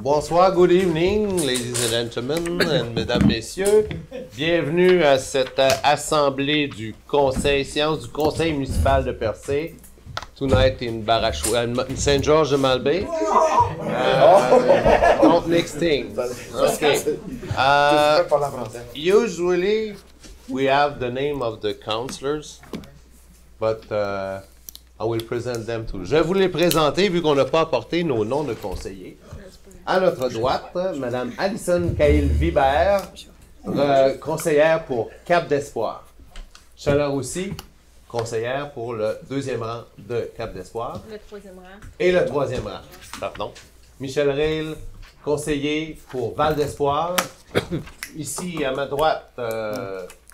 Bonsoir, good evening, ladies and gentlemen, mesdames, messieurs. Bienvenue à cette assemblée du conseil, séance du conseil municipal de Percé. Tonight in Barachois, in St. George de Malbay. Don't mix things. Okay. Usually we have the name of the councillors, but I will present them too. Je vais vous les présenter vu qu'on n'a pas apporté nos noms de conseillers. À notre droite, Mme Alison Cahill-Vibert, conseillère pour Cap d'Espoir. Chaleur aussi, conseillère pour le deuxième rang de Cap d'Espoir. Le troisième rang. Et le troisième rang, pardon. Michel Reil, conseiller pour Val d'Espoir. Ici, à ma droite,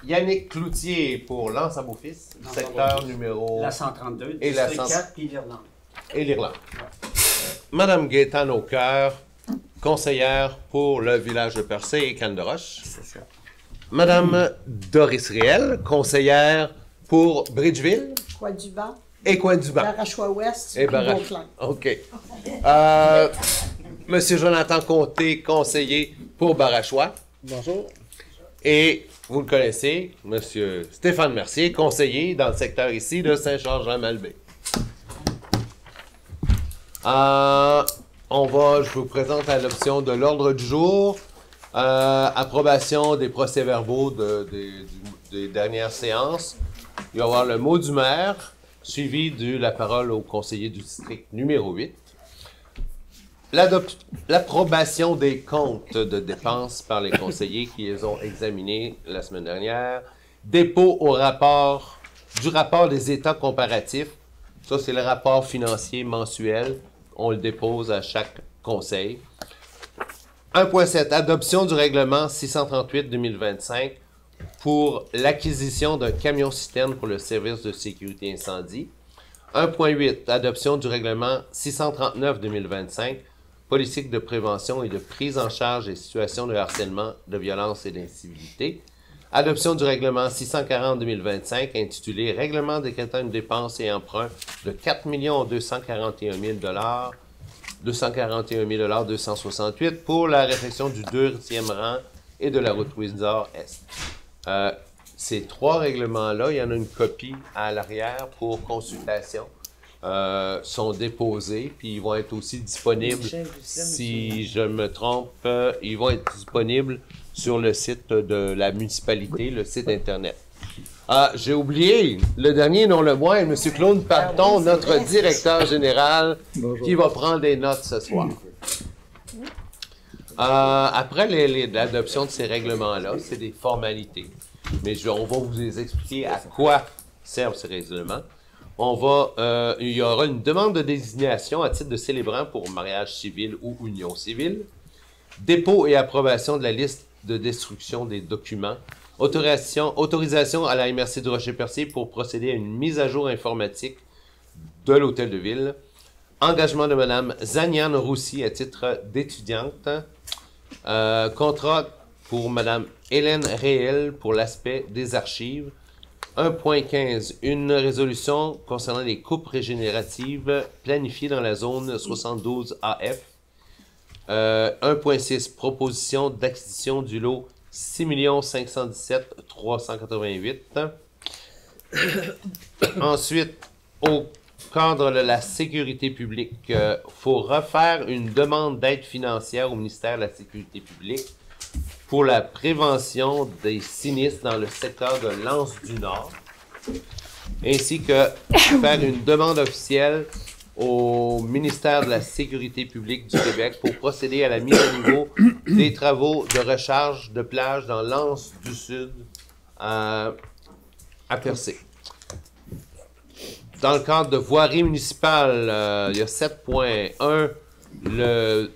Yannick Cloutier pour L'Anse-à-Beaufils, secteur numéro... La 132, et la district 4, puis l'Irlande. Et l'Irlande. Madame Gaétane Aucoeur, conseillère pour le village de Percé et Cannes-de-Roche. C'est ça. Madame Doris Riel, conseillère pour Bridgeville. Coin-du-Banc. Et Coin-du-Banc. Barachois-Ouest. Et Beauclan. OK. Monsieur Jonathan Comté, conseiller pour Barachois. Bonjour. Et vous le connaissez, Monsieur Stéphane Mercier, conseiller dans le secteur ici de Saint-Georges-en-Malbaie. Je vous présente à l'option de l'ordre du jour. Approbation des procès-verbaux des dernières séances. Il va y avoir le mot du maire, suivi de la parole au conseiller du district numéro 8. L'approbation des comptes de dépenses par les conseillers qui les ont examinés la semaine dernière. Dépôt du rapport des états comparatifs. Ça, c'est le rapport financier mensuel. On le dépose à chaque conseil. 1.7. Adoption du règlement 638-2025 pour l'acquisition d'un camion-citerne pour le service de sécurité incendie. 1.8. Adoption du règlement 639-2025, politique de prévention et de prise en charge des situations de harcèlement, de violence et d'incivilité. Adoption du règlement 640-2025 intitulé Règlement décrétant une dépense et emprunt de 4 241 268 pour la réfection du deuxième rang et de la route Windsor-Est. Ces trois règlements-là, il y en a une copie à l'arrière pour consultation. Sont déposés, puis ils vont être aussi disponibles, si je me trompe, ils vont être disponibles sur le site de la municipalité, le site Internet. J'ai oublié, le dernier, non le moins, M. Claude Parton, notre directeur général, qui va prendre des notes ce soir. Après l'adoption de ces règlements-là, c'est des formalités. Mais on va vous les expliquer à quoi servent ces règlements. Il y aura une demande de désignation à titre de célébrant pour mariage civil ou union civile. Dépôt et approbation de la liste de destruction des documents. Autorisation à la MRC du Rocher-Percé pour procéder à une mise à jour informatique de l'hôtel de ville. Engagement de Mme Zaniane Roussy à titre d'étudiante. Contrat pour Mme Hélène Réel pour l'aspect des archives. 1.15. Une résolution concernant les coupes régénératives planifiées dans la zone 72 AF. 1.6. Proposition d'acquisition du lot 6 517 388. Ensuite, au cadre de la sécurité publique, il faut refaire une demande d'aide financière au ministère de la Sécurité publique pour la prévention des sinistres dans le secteur de l'Anse-du-Nord, ainsi que faire une demande officielle au ministère de la Sécurité publique du Québec pour procéder à la mise à niveau des travaux de recharge de plage dans l'Anse-du-Sud à Percé. Dans le cadre de voirie municipale, il y a 7.1, le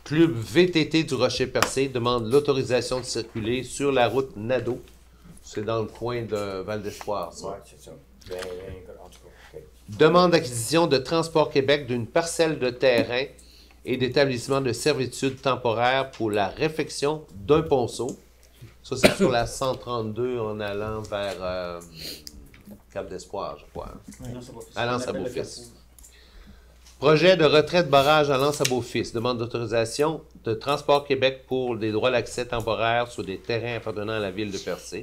Club VTT du Rocher-Percé demande l'autorisation de circuler sur la route Nadeau. C'est dans le coin de Val d'Espoir, ça. Oui, c'est ça. En tout cas, okay. Demande d'acquisition de Transport Québec d'une parcelle de terrain et d'établissement de servitude temporaire pour la réfection d'un ponceau. Ça, c'est sur la 132 en allant vers Cap d'Espoir, je crois. À l'Anse-à-Beaufils. Projet de retrait de barrage à L'Anse-à-Beaufils. Demande d'autorisation de Transport Québec pour des droits d'accès temporaires sur des terrains appartenant à la ville de Percé.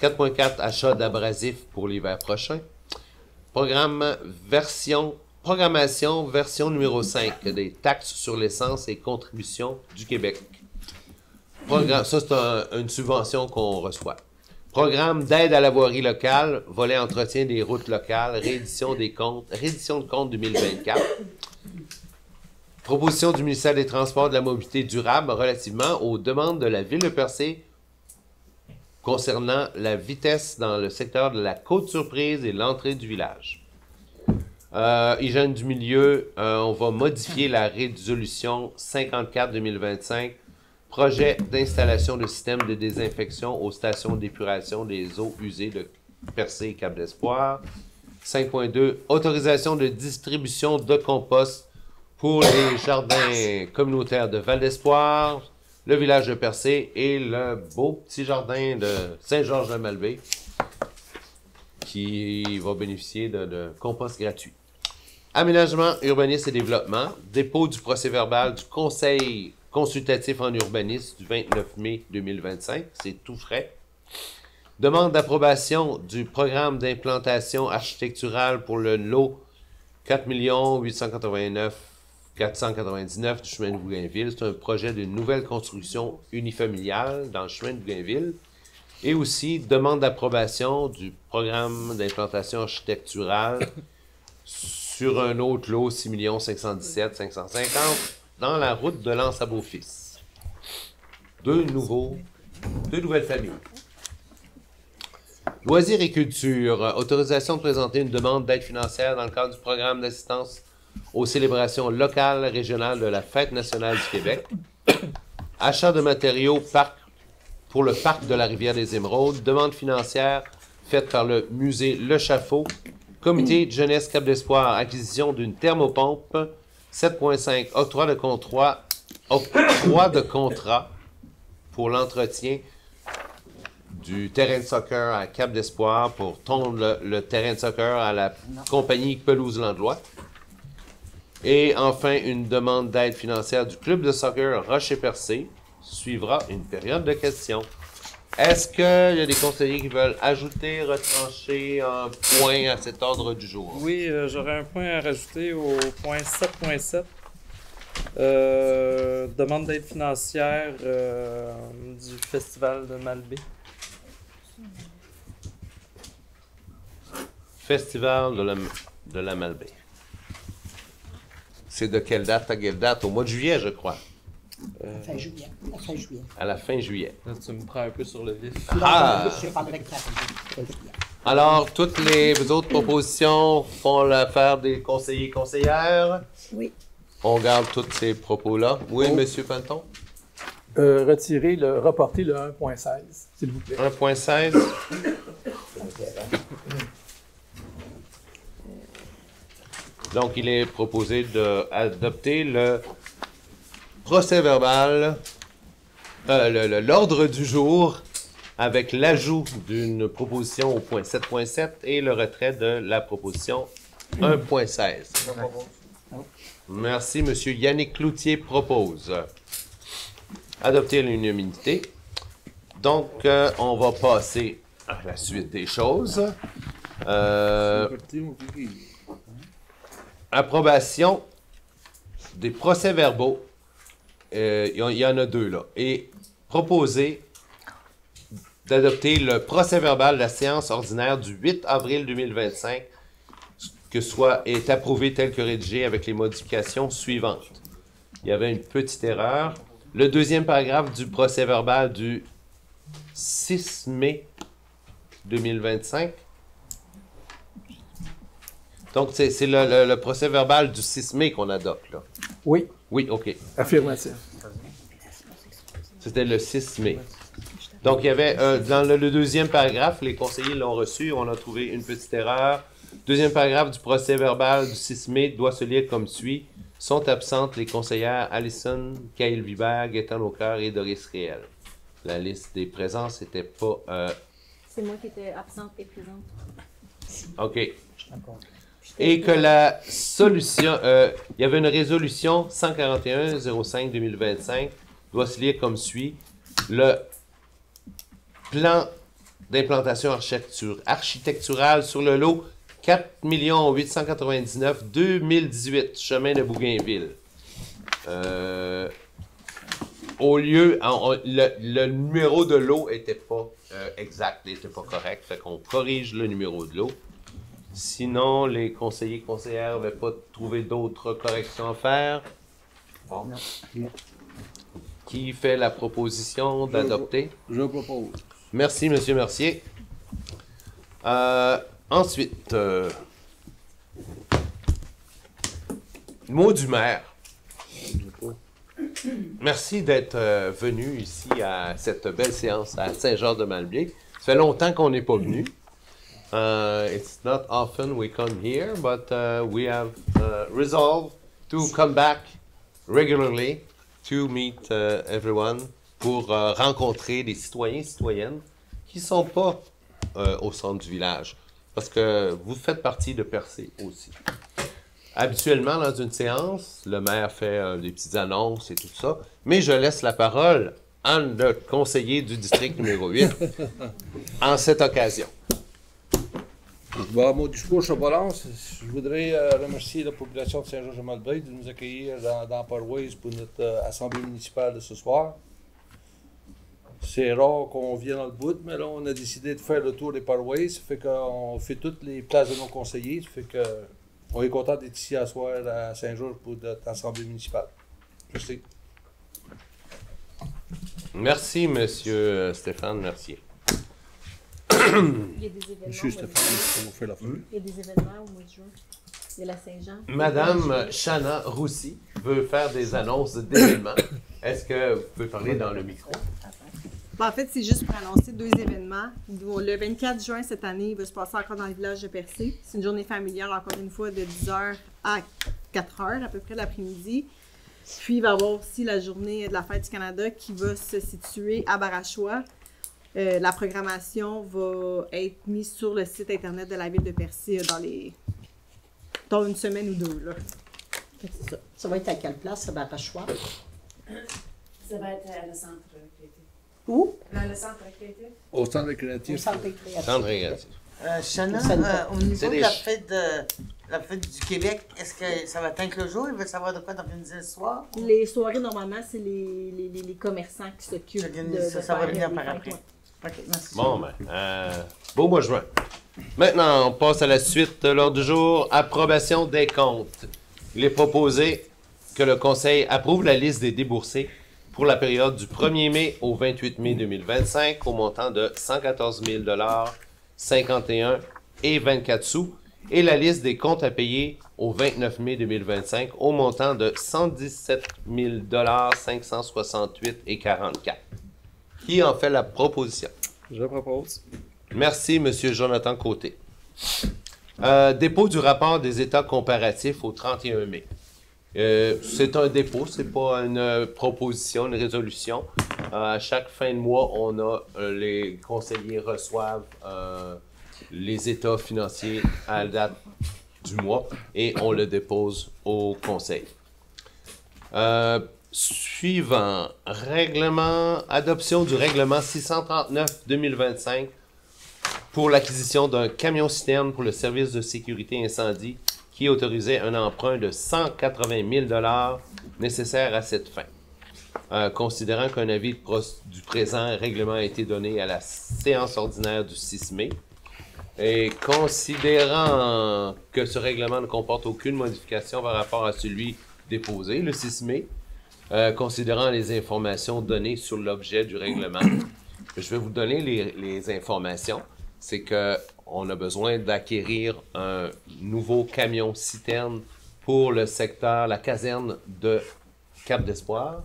4.4 Achat d'abrasifs pour l'hiver prochain. Programmation version numéro 5 des taxes sur l'essence et contributions du Québec. Ça, c'est une subvention qu'on reçoit. Programme d'aide à la voirie locale, volet entretien des routes locales, réédition de compte 2024. Proposition du ministère des Transports et de la Mobilité durable relativement aux demandes de la Ville de Percé concernant la vitesse dans le secteur de la Côte-Surprise et l'entrée du village. Hygiène du milieu, on va modifier la résolution 54-2025. Projet d'installation de système de désinfection aux stations d'épuration des eaux usées de Percé et Cap d'Espoir. 5.2 Autorisation de distribution de compost pour les jardins communautaires de Val d'Espoir, le village de Percé et le beau petit jardin de Saint-Georges-de-Malbaie qui va bénéficier de compost gratuit. Aménagement, urbanisme et développement, dépôt du procès-verbal du Conseil consultatif en urbanisme du 29 mai 2025, c'est tout frais. Demande d'approbation du programme d'implantation architecturale pour le lot 4 889 499 du chemin de Bougainville. C'est un projet de nouvelle construction unifamiliale dans le chemin de Bougainville. Et aussi, demande d'approbation du programme d'implantation architecturale sur un autre lot 6 517 550 dans la route de L'Anse-à-Beaufils. Deux nouvelles familles. Loisirs et culture. Autorisation de présenter une demande d'aide financière dans le cadre du programme d'assistance aux célébrations locales régionales de la Fête nationale du Québec. Achat de matériaux pour le parc de la Rivière des Émeraudes. Demande financière faite par le musée Le Chafaud. Comité de jeunesse Cap d'Espoir. Acquisition d'une thermopompe. 7.5 Octroi de contrat pour l'entretien du terrain de soccer à Cap d'Espoir pour tondre le terrain de soccer à la compagnie Pelouse Landlois. Et enfin, une demande d'aide financière du club de soccer Rocher-Percé. Suivra une période de questions. Est-ce qu'il y a des conseillers qui veulent ajouter, retrancher un point à cet ordre du jour? Oui, j'aurais un point à rajouter au point 7.7. Demande d'aide financière du Festival de Malbaie. Festival de la Malbaie. C'est de quelle date à quelle date? Au mois de juillet, je crois. Fin juillet. À fin juillet. À la fin juillet. Là, tu me prends un peu sur le vif. Ah! Je parlerai de fin juillet. Alors, toutes les autres propositions font l'affaire des conseillers et conseillères. Oui. On garde tous ces propos-là. Oui, Monsieur Panton? Reporter le 1.16, s'il vous plaît. 1.16. Donc, il est proposé d'adopter le procès-verbal, l'ordre du jour, avec l'ajout d'une proposition au point 7.7 et le retrait de la proposition 1.16. Merci, M. Yannick Cloutier propose. Adopter à l'unanimité. Donc, on va passer à la suite des choses. Approbation des procès-verbaux. Il y en a deux, là. Et proposer d'adopter le procès-verbal de la séance ordinaire du 8 avril 2025 est approuvé tel que rédigé avec les modifications suivantes. Il y avait une petite erreur. Le deuxième paragraphe du procès-verbal du 6 mai 2025. Donc, c'est le procès-verbal du 6 mai qu'on adopte, là. Oui. Oui, OK. Affirmatif. C'était le 6 mai. Donc, il y avait, dans le deuxième paragraphe, les conseillers l'ont reçu, on a trouvé une petite erreur. Deuxième paragraphe du procès-verbal du 6 mai doit se lire comme suit. Sont absentes les conseillères Alison Caïl-Vibert, Gaétan Aucoeur et Doris Réel. La liste des présences n'était pas... C'est moi qui étais absente et présente. OK. et que la solution, il y avait une résolution 141-05-2025, doit se lire comme suit. Le plan d'implantation architecturale sur le lot 4 899 2018, chemin de Bougainville. Au lieu, le numéro de lot n'était pas exact, n'était pas correct, fait qu'on corrige le numéro de lot. Sinon, les conseillers et conseillères n'avaient pas trouvé d'autres corrections à faire. Non. Qui fait la proposition d'adopter? Je propose. Merci, M. Mercier. Ensuite, mot du maire. Merci d'être venu ici à cette belle séance à Saint-Georges-de-Malmedy. Ça fait longtemps qu'on n'est pas venu. It's not often we come here, but we have resolved to come back regularly to meet everyone pour rencontrer des citoyens et citoyennes qui ne sont pas au centre du village. Parce que vous faites partie de Percé aussi. Habituellement, dans une séance, le maire fait des petites annonces et tout ça, mais je laisse la parole à notre conseiller du district numéro 8 en cette occasion. Bon, mon discours sur balance, je voudrais remercier la population de Saint-Georges-de-Malmedy de nous accueillir dans la paroisse pour notre assemblée municipale de ce soir. C'est rare qu'on vienne dans le bout, mais là, on a décidé de faire le tour des paroisses. Ça fait qu'on fait toutes les places de nos conseillers. Ça fait que on est content d'être ici à soir à Saint-Georges pour notre assemblée municipale. Merci. Merci, Monsieur Stéphane Mercier. Il y a des événements. Monsieur Stéphane, on fait la feuille. Il y a des événements au mois de juin. Il y a la Saint-Jean. Madame Chana Roussy veut faire des annonces d'événements. Est-ce que vous pouvez parler dans le micro? En fait, c'est juste pour annoncer 2 événements. Le 24 juin cette année, il va se passer encore dans le village de Percé. C'est une journée familiale, encore une fois, de 10h à 4h à peu près l'après-midi. Puis, il va y avoir aussi la journée de la Fête du Canada qui va se situer à Barachois. La programmation va être mise sur le site internet de la ville de Percé dans une semaine ou 2. Là. C'est ça. Ça va être à quelle place, ça va à choix? Ça va être à le centre créatif. Où? Dans le centre créatif. Au centre Au récréatif. centre récréatif. Centre récréatif. Chana, au C'est niveau des de la fête du Québec, est-ce que ça va être le jour? Il veut savoir de quoi d'organiser le soir? Les soirées, normalement, c'est les commerçants qui s'occupent de Ça va faire venir les par fêtes, après. ouais. OK, merci. Bon, ben, beau mois de juin. Maintenant, on passe à la suite de l'ordre du jour. Approbation des comptes. Il est proposé que le Conseil approuve la liste des déboursés pour la période du 1er mai au 28 mai 2025 au montant de 114 000 51 et 24 sous et la liste des comptes à payer au 29 mai 2025 au montant de 117 000 568 et 44. Qui en fait la proposition? Je propose. Merci, M. Jonathan Côté. Dépôt du rapport des états comparatifs au 31 mai. C'est un dépôt, c'est pas une proposition, une résolution. À chaque fin de mois, les conseillers reçoivent les états financiers à la date du mois et on le dépose au conseil. Suivant, adoption du règlement 639-2025 pour l'acquisition d'un camion-citerne pour le service de sécurité incendie qui autorisait un emprunt de 180 000 $ nécessaire à cette fin. Considérant qu'un avis du présent règlement a été donné à la séance ordinaire du 6 mai, et considérant que ce règlement ne comporte aucune modification par rapport à celui déposé le 6 mai, considérant les informations données sur l'objet du règlement, je vais vous donner les informations. C'est qu'on a besoin d'acquérir un nouveau camion-citerne pour le secteur, la caserne de Cap-d'Espoir.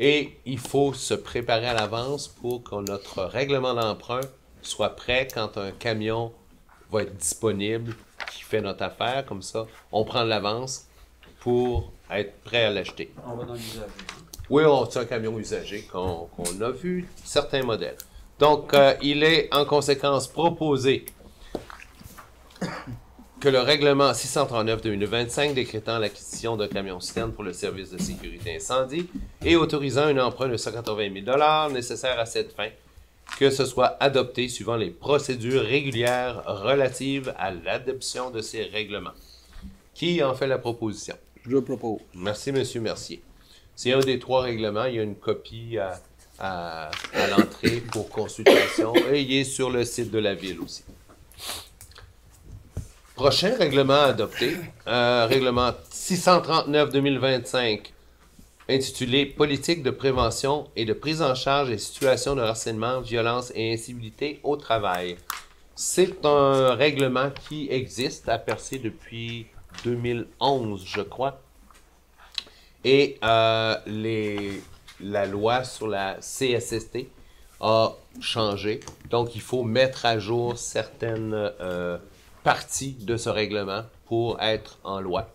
Et il faut se préparer à l'avance pour que notre règlement d'emprunt soit prêt quand un camion va être disponible, qui fait notre affaire. Comme ça, on prend de l'avance pour être prêt à l'acheter. On va dans l'usage. Oui, c'est un camion usagé qu'on a vu certains modèles. Donc, il est en conséquence proposé que le règlement 639-2025 décrétant l'acquisition d'un camion-citerne pour le service de sécurité incendie et autorisant un emprunt de 180 000 nécessaire à cette fin, que ce soit adopté suivant les procédures régulières relatives à l'adoption de ces règlements. Qui en fait la proposition? Je propose. Merci, M. Mercier. C'est un des 3 règlements. Il y a une copie à l'entrée pour consultation et il est sur le site de la Ville aussi. Prochain règlement adopté, règlement 639-2025, intitulé « Politique de prévention et de prise en charge des situations de harcèlement, violence et incivilité au travail ». C'est un règlement qui existe à Percé depuis 2011, je crois. Et la loi sur la CSST a changé. Donc, il faut mettre à jour certaines partie de ce règlement pour être en loi.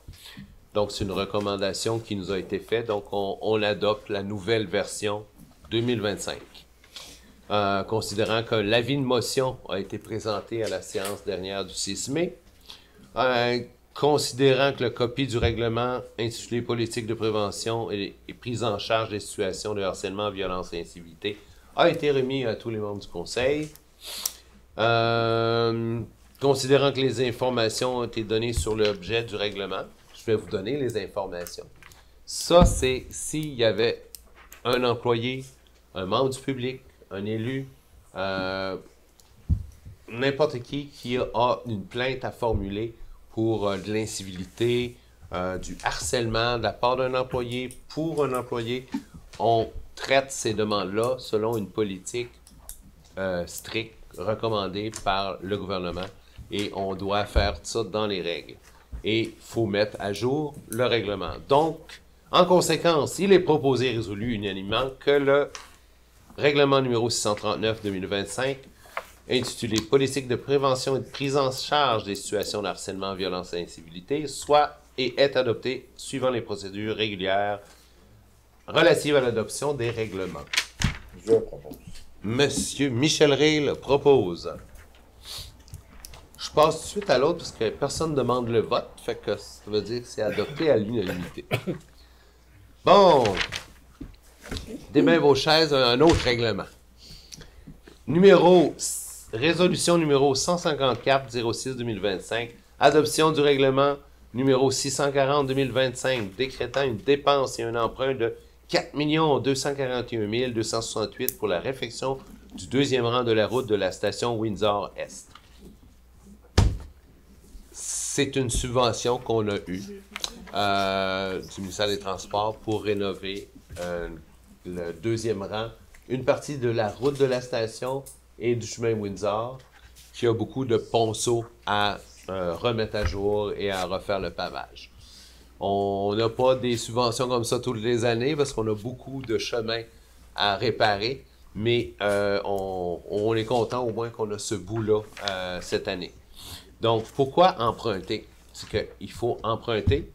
Donc, c'est une recommandation qui nous a été faite. Donc, on adopte la nouvelle version 2025. Considérant que l'avis de motion a été présenté à la séance dernière du 6 mai, considérant que la copie du règlement intitulé « Politique de prévention et prise en charge des situations de harcèlement, violence et incivilité » a été remis à tous les membres du Conseil, considérant que les informations ont été données sur l'objet du règlement, je vais vous donner les informations. Ça, c'est s'il y avait un employé, un membre du public, un élu, n'importe qui a une plainte à formuler pour de l'incivilité, du harcèlement de la part d'un employé pour un employé, on traite ces demandes-là selon une politique stricte recommandée par le gouvernement. Et on doit faire ça dans les règles. Et il faut mettre à jour le règlement. Donc, en conséquence, il est proposé et résolu unanimement que le règlement numéro 639-2025, intitulé « Politique de prévention et de prise en charge des situations de harcèlement, violence et incivilité », soit et est adopté suivant les procédures régulières relatives à l'adoption des règlements. Je propose. Monsieur Michel Ray le propose. Je passe tout de suite à l'autre parce que personne ne demande le vote, fait que ça veut dire que c'est adopté à l'unanimité. Bon, démain vos chaises, un autre règlement. Résolution numéro 154-06-2025, adoption du règlement numéro 640-2025, décrétant une dépense et un emprunt de 4 241 268 pour la réfection du 2e rang de la route de la station Windsor-Est. C'est une subvention qu'on a eue du ministère des Transports pour rénover le 2e rang, une partie de la route de la station et du chemin Windsor, qui a beaucoup de ponceaux à remettre à jour et à refaire le pavage. On n'a pas des subventions comme ça toutes les années parce qu'on a beaucoup de chemins à réparer, mais on est content au moins qu'on a ce bout-là cette année. Donc, pourquoi emprunter? C'est qu'il faut emprunter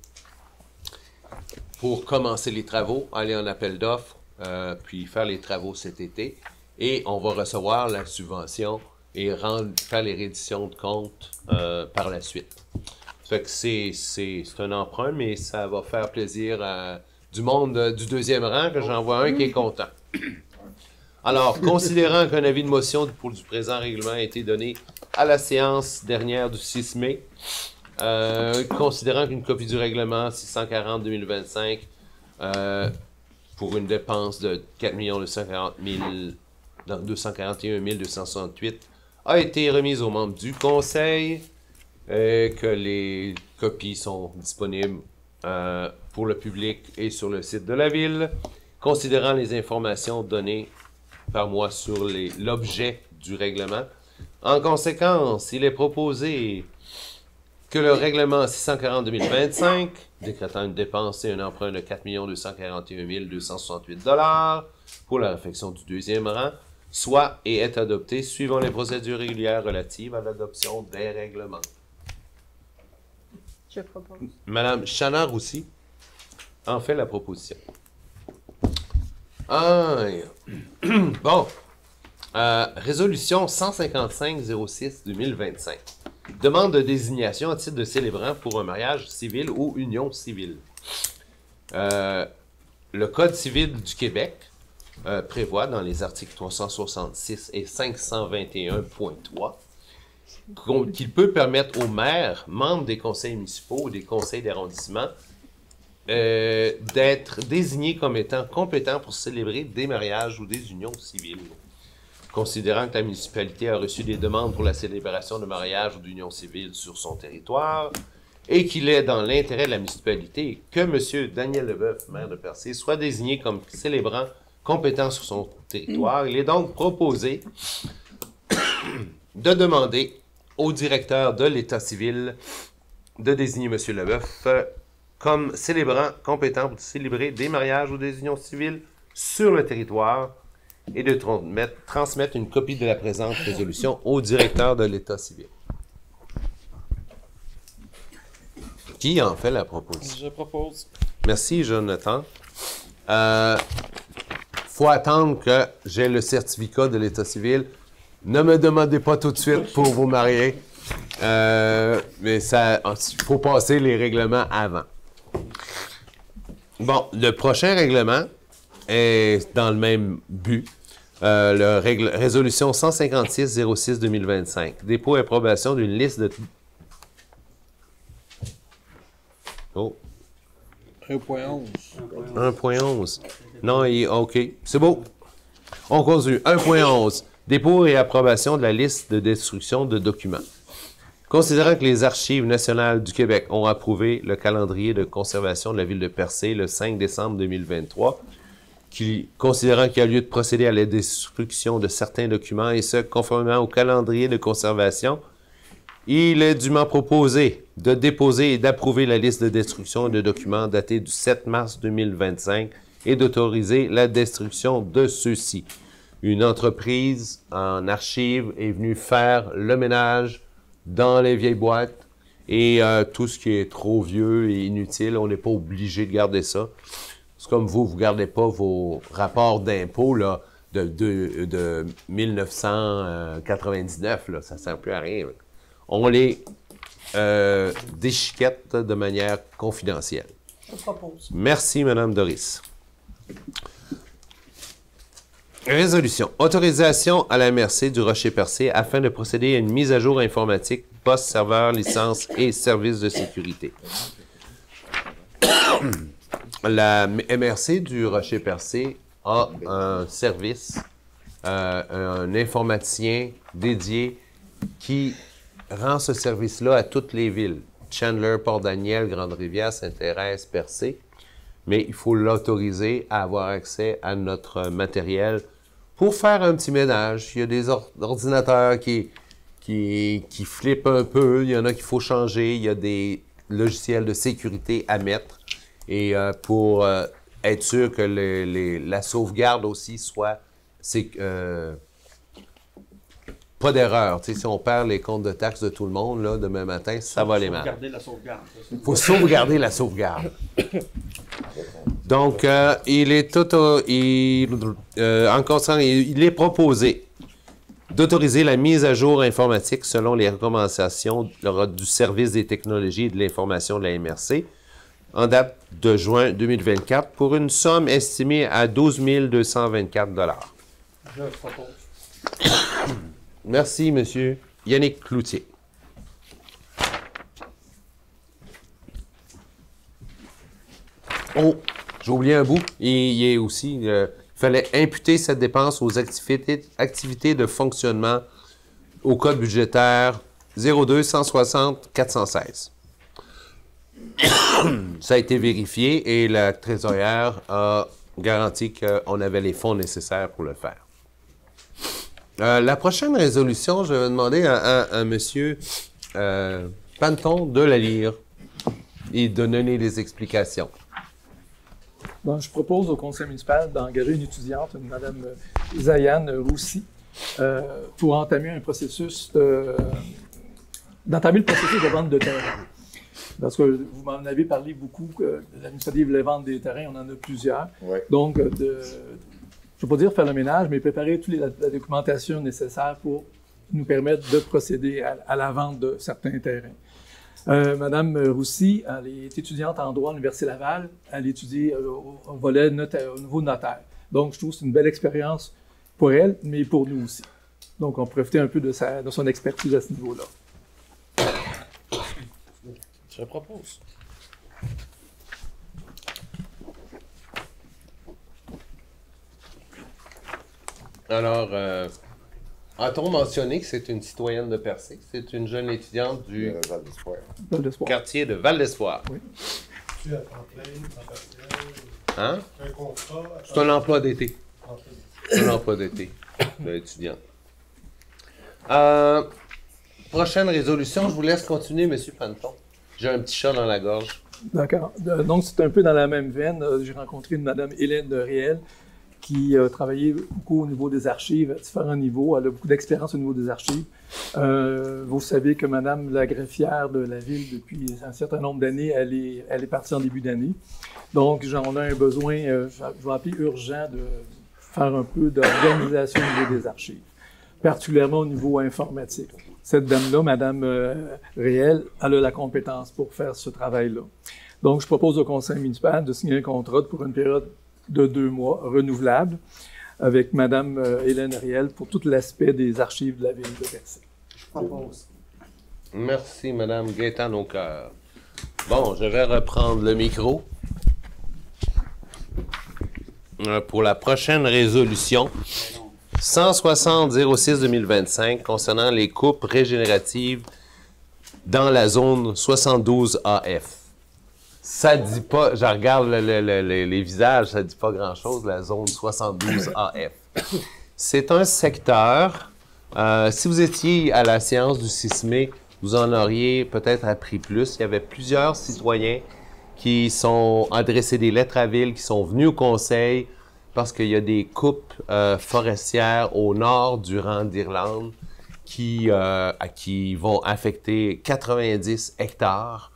pour commencer les travaux, aller en appel d'offres, puis faire les travaux cet été. Et on va recevoir la subvention et faire les redditions de comptes par la suite. Ça fait que c'est un emprunt, mais ça va faire plaisir à du monde du 2e rang, que j'en vois un qui est content. Alors, considérant qu'un avis de motion pour du présent règlement a été donné à la séance dernière du 6 mai, considérant qu'une copie du règlement 640-2025 pour une dépense de 4 241 268 a été remise aux membres du Conseil, que les copies sont disponibles pour le public et sur le site de la Ville, considérant les informations données par moi sur l'objet du règlement. En conséquence, il est proposé que le règlement 640-2025, décrétant une dépense et un emprunt de 4 241 268 $ pour la réfection du 2e rang, soit et est adopté suivant les procédures régulières relatives à l'adoption des règlements. Je propose. Madame Chanard aussi en fait la proposition. Bon. Résolution 155-06-2025. demande de désignation à titre de célébrant pour un mariage civil ou union civile. Le Code civil du Québec prévoit dans les articles 366 et 521.3 qu'il peut permettre aux maires, membres des conseils municipaux ou des conseils d'arrondissement, d'être désignés comme étant compétents pour célébrer des mariages ou des unions civiles. Considérant que la municipalité a reçu des demandes pour la célébration de mariage ou d'union civile sur son territoire et qu'il est dans l'intérêt de la municipalité que M. Daniel Leboeuf, maire de Percé, soit désigné comme célébrant compétent sur son territoire, il est donc proposé de demander au directeur de l'État civil de désigner M. Leboeuf comme célébrant compétent pour célébrer des mariages ou des unions civiles sur le territoire et de transmettre une copie de la présente résolution au directeur de l'État civil. Qui en fait la proposition? Je propose. Merci, Jonathan. Faut attendre que j'ai le certificat de l'État civil. Ne me demandez pas tout de suite pour vous marier. Mais il faut passer les règlements avant. Bon, le prochain règlement est dans le même but. Résolution 156-06-2025. Dépôt et approbation d'une liste de... Oh. 1.11. 1.11. Non, OK. C'est beau. On continue. 1.11. Dépôt et approbation de la liste de destruction de documents. Considérant que les Archives nationales du Québec ont approuvé le calendrier de conservation de la ville de Percé le 5 décembre 2023, considérant qu'il y a lieu de procéder à la destruction de certains documents, et ce, conformément au calendrier de conservation, il est dûment proposé de déposer et d'approuver la liste de destruction de documents datée du 7 mars 2025 et d'autoriser la destruction de ceux-ci. Une entreprise en archives est venue faire le ménage dans les vieilles boîtes et tout ce qui est trop vieux et inutile, on n'est pas obligé de garder ça. C'est comme vous ne gardez pas vos rapports d'impôts là, de 1999, là, ça ne sert plus à rien. On les déchiquette de manière confidentielle. Je propose. Merci, Mme Doris. Résolution. Autorisation à la MRC du Rocher-Percé afin de procéder à une mise à jour informatique, poste, serveur, licence et services de sécurité. La MRC du Rocher-Percé a un service, un informaticien dédié qui rend ce service-là à toutes les villes. Chandler, Port-Daniel, Grande-Rivière, Sainte-Thérèse, Percé. Mais il faut l'autoriser à avoir accès à notre matériel pour faire un petit ménage. Il y a des ordinateurs qui flippent un peu, il y en a qu'il faut changer, il y a des logiciels de sécurité à mettre. Et pour être sûr que la sauvegarde aussi soit... pas d'erreur. Tu sais, si on perd les comptes de taxes de tout le monde, là, demain matin, ça va aller mal. Il faut sauvegarder la sauvegarde. Donc, il est proposé d'autoriser la mise à jour informatique selon les recommandations du Service des technologies et de l'information de la MRC en date de juin 2024 pour une somme estimée à 12 224 $. Je propose. Merci, M. Yannick Cloutier. Oh, j'ai oublié un bout. Il est aussi... il fallait imputer cette dépense aux activités de fonctionnement au code budgétaire 02-160-416. Ça a été vérifié et la trésorière a garanti qu'on avait les fonds nécessaires pour le faire. La prochaine résolution, je vais demander à M. Panton de la lire et de donner des explications. Donc, je propose au conseil municipal d'engager une étudiante, Mme Zayane Roussy, pour entamer un processus d'entamer le processus de vente de terrain. Parce que vous m'en avez parlé beaucoup, que la municipalité voulait vendre des terrains, on en a plusieurs. Ouais. Donc, je ne veux pas dire faire le ménage, mais préparer toute la documentation nécessaire pour nous permettent de procéder à la vente de certains terrains. Madame Roussy, elle est étudiante en droit à l'Université Laval. Elle étudie au volet au niveau notaire. Donc, je trouve que c'est une belle expérience pour elle, mais pour nous aussi. Donc, on profiter un peu de son expertise à ce niveau-là. Je propose. Alors, a-t-on mentionné que c'est une citoyenne de Percé? C'est une jeune étudiante du Val d'Espoir. Val d'Espoir. quartier de Val-d'Espoir. Oui. Tu as temps plein, temps partiel, Hein? un contrat. C'est un emploi d'été. temps plein. C'est un emploi d'été de l'étudiant. Prochaine résolution, je vous laisse continuer, M. Panton. J'ai un petit chat dans la gorge. D'accord. Donc, c'est un peu dans la même veine. J'ai rencontré une Madame Hélène Riel qui a travaillé beaucoup au niveau des archives, à différents niveaux. Elle a beaucoup d'expérience au niveau des archives. Vous savez que Madame la greffière de la ville, depuis un certain nombre d'années, elle est partie en début d'année. Donc, on a un besoin, je vais appeler urgent, de faire un peu d'organisation au niveau des archives, particulièrement au niveau informatique. Cette dame-là, Madame Riel, elle a la compétence pour faire ce travail-là. Donc, je propose au conseil municipal de signer un contrat pour une période de 2 mois, renouvelable, avec Mme Hélène Riel pour tout l'aspect des archives de la ville de Percé. Je propose. Merci, Mme Gaétan-Aucoeur. Bon, je vais reprendre le micro. Pour la prochaine résolution, 160-06-2025, concernant les coupes régénératives dans la zone 72 AF. Ça dit pas, je regarde les visages, ça dit pas grand-chose, la zone 72 AF. C'est un secteur, si vous étiez à la séance du 6 mai, vous en auriez peut-être appris plus. Il y avait plusieurs citoyens qui sont adressés des lettres à ville, qui sont venus au conseil parce qu'il y a des coupes forestières au nord du rang d'Irlande qui vont affecter 90 hectares,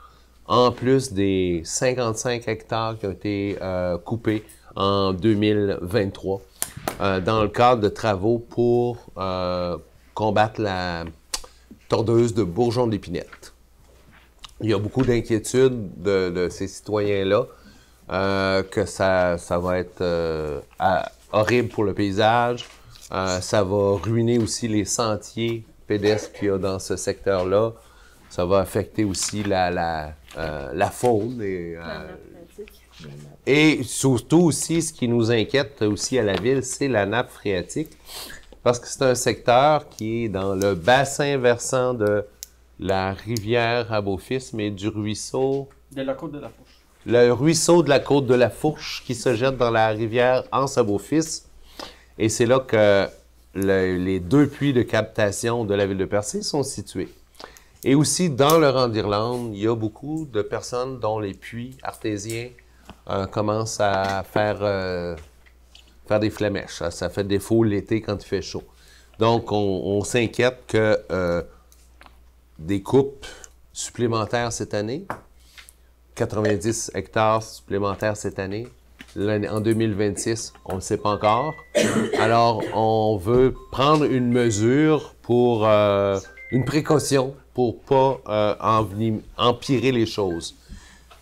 en plus des 55 hectares qui ont été coupés en 2023 dans le cadre de travaux pour combattre la tordeuse de Bourgeon-d'Épinette. Il y a beaucoup d'inquiétudes de ces citoyens-là que ça va être horrible pour le paysage. Ça va ruiner aussi les sentiers pédestres qu'il y a dans ce secteur-là. Ça va affecter aussi la faune. Et surtout aussi, ce qui nous inquiète aussi à la ville, c'est la nappe phréatique. Parce que c'est un secteur qui est dans le bassin versant de la rivière à Beaufils, mais du ruisseau... De la côte de la Fourche. Le ruisseau de la côte de la Fourche qui se jette dans la rivière Anse à Beaufils. Et c'est là que les 2 puits de captation de la ville de Percé sont situés. Et aussi, dans le rang d'Irlande, il y a beaucoup de personnes dont les puits artésiens commencent à faire des flémèches. Ça fait défaut l'été quand il fait chaud. Donc, on s'inquiète que des coupes supplémentaires cette année, 90 hectares supplémentaires cette année, en 2026, on ne le sait pas encore. Alors, on veut prendre une mesure pour une précaution pour pas empirer les choses.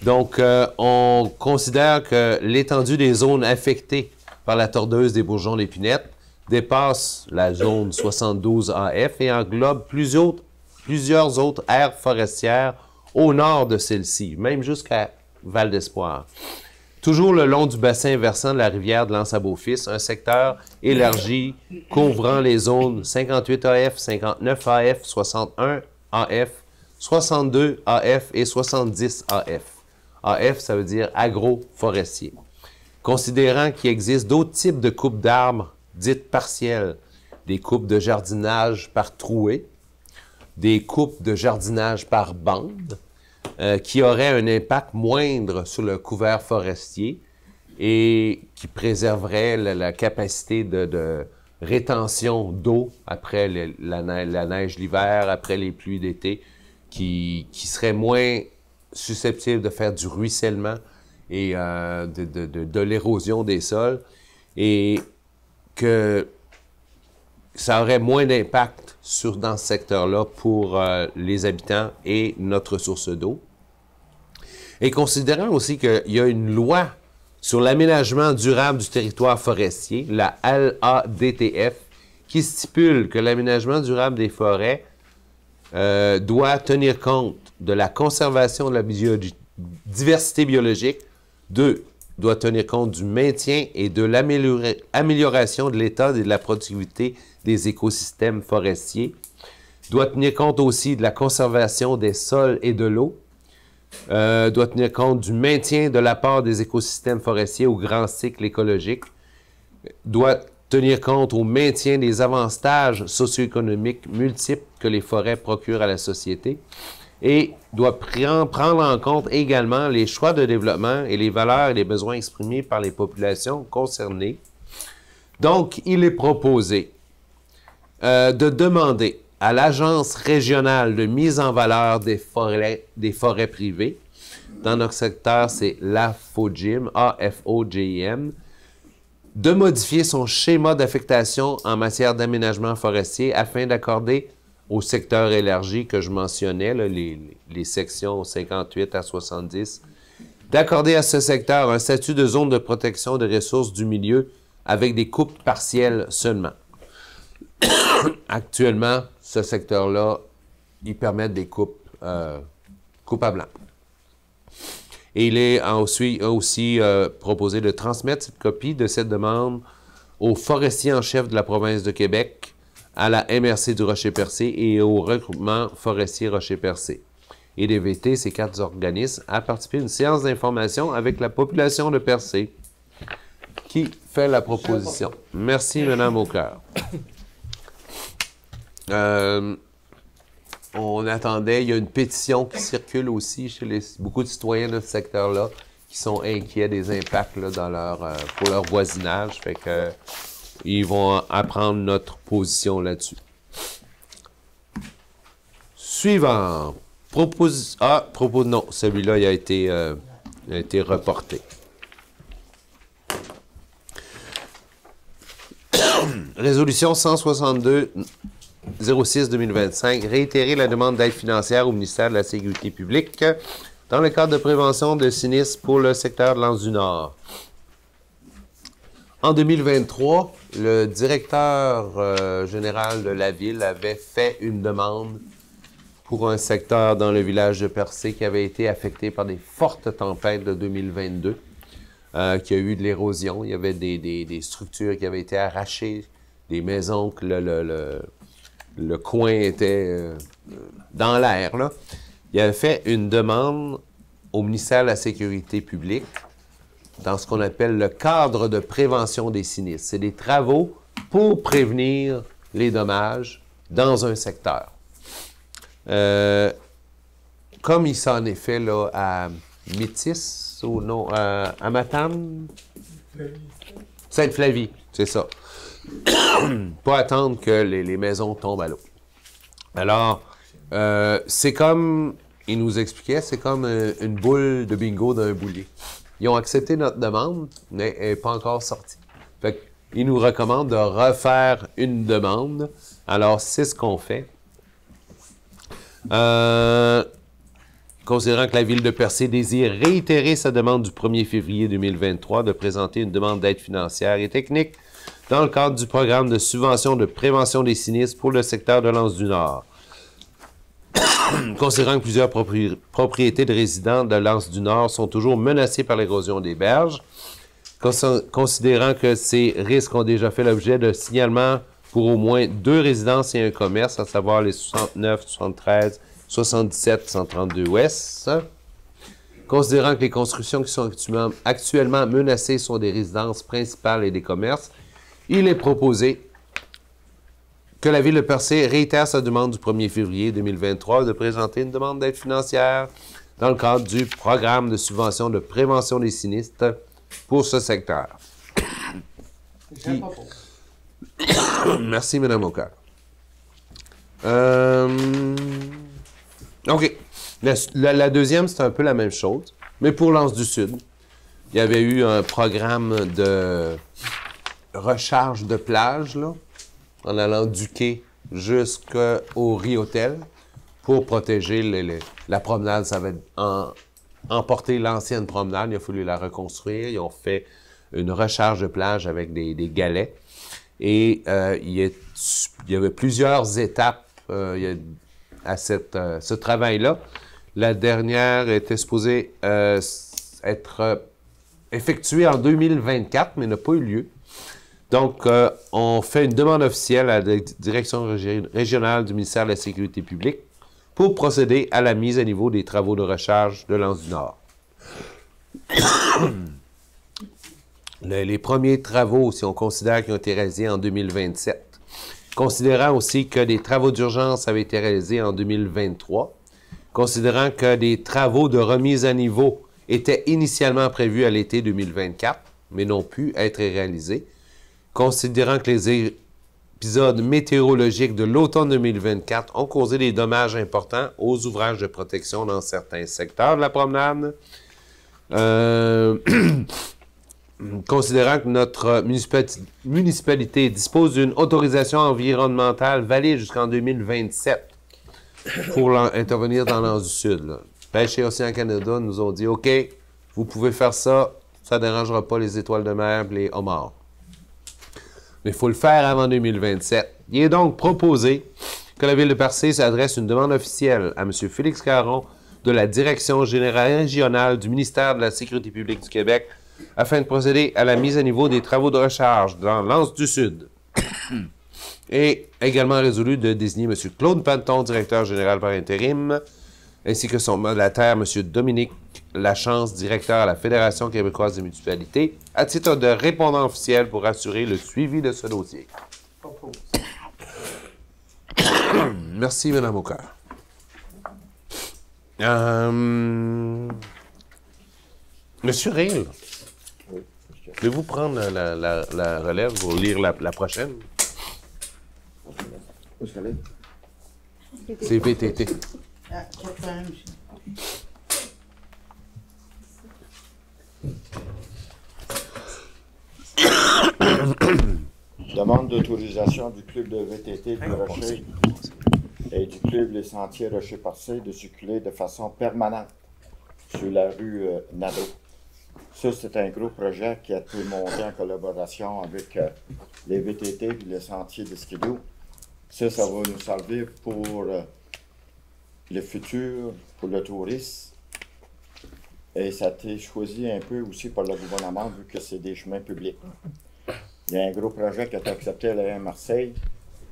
Donc, on considère que l'étendue des zones affectées par la tordeuse des Bourgeons-d'Épinette dépasse la zone 72 AF et englobe plusieurs autres aires forestières au nord de celle-ci, même jusqu'à Val d'Espoir. Toujours le long du bassin versant de la rivière de l'Anse à Beaufils, un secteur élargi couvrant les zones 58 AF, 59 AF, 61 AF, 62 AF et 70 AF. AF, ça veut dire agro-forestier. Considérant qu'il existe d'autres types de coupes d'arbres dites partielles, des coupes de jardinage par trouée, des coupes de jardinage par bande, qui auraient un impact moindre sur le couvert forestier et qui préserveraient la capacité de rétention d'eau après la neige l'hiver, après les pluies d'été, qui serait moins susceptible de faire du ruissellement et de l'érosion des sols, et que ça aurait moins d'impact dans ce secteur-là pour les habitants et notre source d'eau. Et considérant aussi qu'il y a une loi sur l'aménagement durable du territoire forestier, la LADTF, qui stipule que l'aménagement durable des forêts doit tenir compte de la conservation de la diversité biologique, doit tenir compte du maintien et de l'amélioration de l'état et de la productivité des écosystèmes forestiers, doit tenir compte aussi de la conservation des sols et de l'eau, doit tenir compte du maintien de l'apport des écosystèmes forestiers au grand cycle écologique, doit tenir compte au maintien des avantages socio-économiques multiples que les forêts procurent à la société et doit prendre en compte également les choix de développement et les valeurs et les besoins exprimés par les populations concernées. Donc, il est proposé de demander à l'Agence régionale de mise en valeur des forêts privées, dans notre secteur, c'est l'AFOGIM, A-F-O-G-I-M, de modifier son schéma d'affectation en matière d'aménagement forestier afin d'accorder au secteur élargi que je mentionnais, là, les sections 58 à 70, d'accorder à ce secteur un statut de zone de protection des ressources du milieu avec des coupes partielles seulement. Actuellement, ce secteur-là, il permet des coupes à blanc. Et il est aussi proposé de transmettre cette copie de cette demande au forestier en chef de la province de Québec, à la MRC du Rocher-Percé et au regroupement forestier Rocher-Percé. Et d'inviter ces 4 organismes à participer à une séance d'information avec la population de Percé qui fait la proposition. Merci, Mme Aucoeur. On attendait, il y a une pétition qui circule aussi chez beaucoup de citoyens de ce secteur-là qui sont inquiets des impacts là, pour leur voisinage. Fait que ils vont apprendre notre position là-dessus. Suivant. Non, celui-là il a été reporté. Résolution 162-06-2025, réitérer la demande d'aide financière au ministère de la Sécurité publique dans le cadre de prévention de sinistres pour le secteur de l'Anse-du-Nord. En 2023, le directeur général de la ville avait fait une demande pour un secteur dans le village de Percé qui avait été affecté par des fortes tempêtes de 2022, qui a eu de l'érosion. Il y avait des structures qui avaient été arrachées, des maisons que le coin était dans l'air. Il avait fait une demande au ministère de la Sécurité publique dans ce qu'on appelle le cadre de prévention des sinistres. C'est des travaux pour prévenir les dommages dans un secteur. Comme il s'en est fait là, à Métis, ou non, à Matane? Sainte-Flavie, c'est ça. Pas attendre que les maisons tombent à l'eau. Alors, c'est comme, il nous expliquait, c'est comme une boule de bingo d'un boulier. Ils ont accepté notre demande, mais elle n'est pas encore sortie. Fait qu'ils nous recommandent de refaire une demande. Alors, c'est ce qu'on fait. Considérant que la ville de Percé désire réitérer sa demande du 1er février 2023 de présenter une demande d'aide financière et technique dans le cadre du programme de subvention de prévention des sinistres pour le secteur de l'Anse-du-Nord. Considérant que plusieurs propriétés de résidents de l'Anse-du-Nord sont toujours menacées par l'érosion des berges, considérant que ces risques ont déjà fait l'objet de signalements pour au moins 2 résidences et un commerce, à savoir les 69, 73, 77, 132 ouest. Considérant que les constructions qui sont actuellement menacées sont des résidences principales et des commerces, il est proposé que la Ville de Percé réitère sa demande du 1er février 2023 de présenter une demande d'aide financière dans le cadre du programme de subvention de prévention des sinistres pour ce secteur. Merci, Mme Aucoeur. OK. La deuxième, c'est un peu la même chose, mais pour l'Anse-du-Sud. Il y avait eu un programme de recharge de plage, là, en allant du quai jusqu'au Rio-Hôtel pour protéger la promenade. Ça va emporter l'ancienne promenade. Il a fallu la reconstruire. Ils ont fait une recharge de plage avec des galets. Et il y avait plusieurs étapes à ce travail-là. La dernière était supposée être effectuée en 2024, mais n'a pas eu lieu. Donc, on fait une demande officielle à la direction régionale du ministère de la Sécurité publique pour procéder à la mise à niveau des travaux de recharge de l'Anse du Nord. Les premiers travaux, si on considère qu'ils ont été réalisés en 2027, considérant aussi que des travaux d'urgence avaient été réalisés en 2023, considérant que des travaux de remise à niveau étaient initialement prévus à l'été 2024, mais n'ont pu être réalisés, considérant que les épisodes météorologiques de l'automne 2024 ont causé des dommages importants aux ouvrages de protection dans certains secteurs de la promenade, considérant que notre municipalité dispose d'une autorisation environnementale valide jusqu'en 2027 pour intervenir dans l'Anse du Sud. Là. Pêche et Océan Canada nous ont dit « OK, vous pouvez faire ça, ça ne dérangera pas les étoiles de mer et les homards. » Mais il faut le faire avant 2027. Il est donc proposé que la Ville de Percé s'adresse une demande officielle à M. Félix Caron de la Direction générale régionale du ministère de la Sécurité publique du Québec afin de procéder à la mise à niveau des travaux de recharge dans l'Anse du Sud. Et également résolu de désigner M. Claude Panton, directeur général par intérim, ainsi que son mandataire, M. Dominique Lachance, directeur à la Fédération québécoise des municipalités, à titre de répondant officiel pour assurer le suivi de ce dossier. Merci, Mme Aucoeur. Monsieur Rayl, voulez-vous prendre la relève pour lire la prochaine? C'est VTT. Demande d'autorisation du club de VTT du Rocher et du club Les Sentiers Rocher-Percé de circuler de façon permanente sur la rue Nadeau. Ça, c'est un gros projet qui a été monté en collaboration avec les VTT et les Sentiers de Skidoo. Ça va nous servir pour le futur, pour le tourisme. Et ça a été choisi un peu aussi par le gouvernement, vu que c'est des chemins publics. Il y a un gros projet qui a été accepté à la Marseille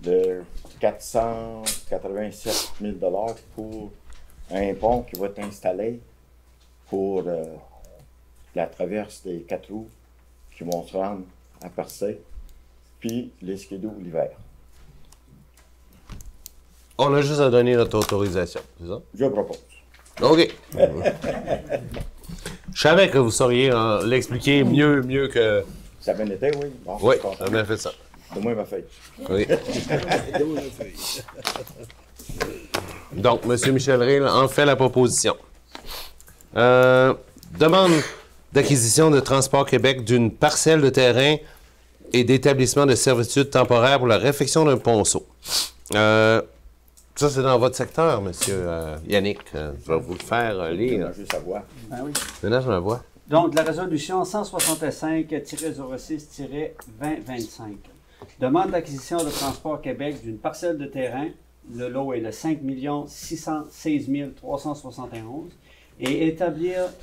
de 487 000 $ pour un pont qui va être installé pour la traverse des 4 roues qui vont se rendre à Percé, puis les skidoo l'hiver. On a juste à donner notre autorisation, c'est ça? Je propose. OK. Je savais que vous sauriez l'expliquer mieux que... Ça a bien été, oui. Bon, oui, ça a bien fait ça. Donne-moi ma feuille. Oui. Donne-moi ma feuille. Donc, M. Michel Rayl en fait la proposition. Demande d'acquisition de Transport Québec d'une parcelle de terrain et d'établissement de servitude temporaire pour la réfection d'un ponceau. Ça, c'est dans votre secteur, M. Yannick. Je vais vous le faire lire. Juste à voir. Ben oui. Maintenant, je la vois. Donc, la résolution 165-06-2025. Demande d'acquisition de Transport Québec d'une parcelle de terrain. Le lot est de 5 616 371 et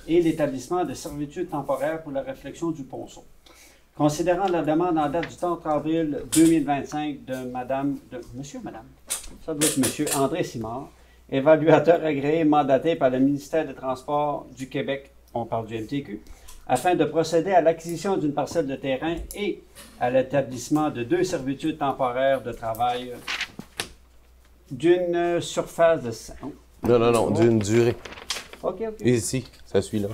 l'établissement de servitude temporaire pour la réfection du ponceau. Considérant la demande en date du 30 avril 2025 de monsieur ou madame, ça doit être monsieur André Simard, évaluateur agréé mandaté par le ministère des Transports du Québec, on parle du MTQ, afin de procéder à l'acquisition d'une parcelle de terrain et à l'établissement de 2 servitudes temporaires de travail d'une surface de... Non, d'une durée. OK. Ici, ça suit là.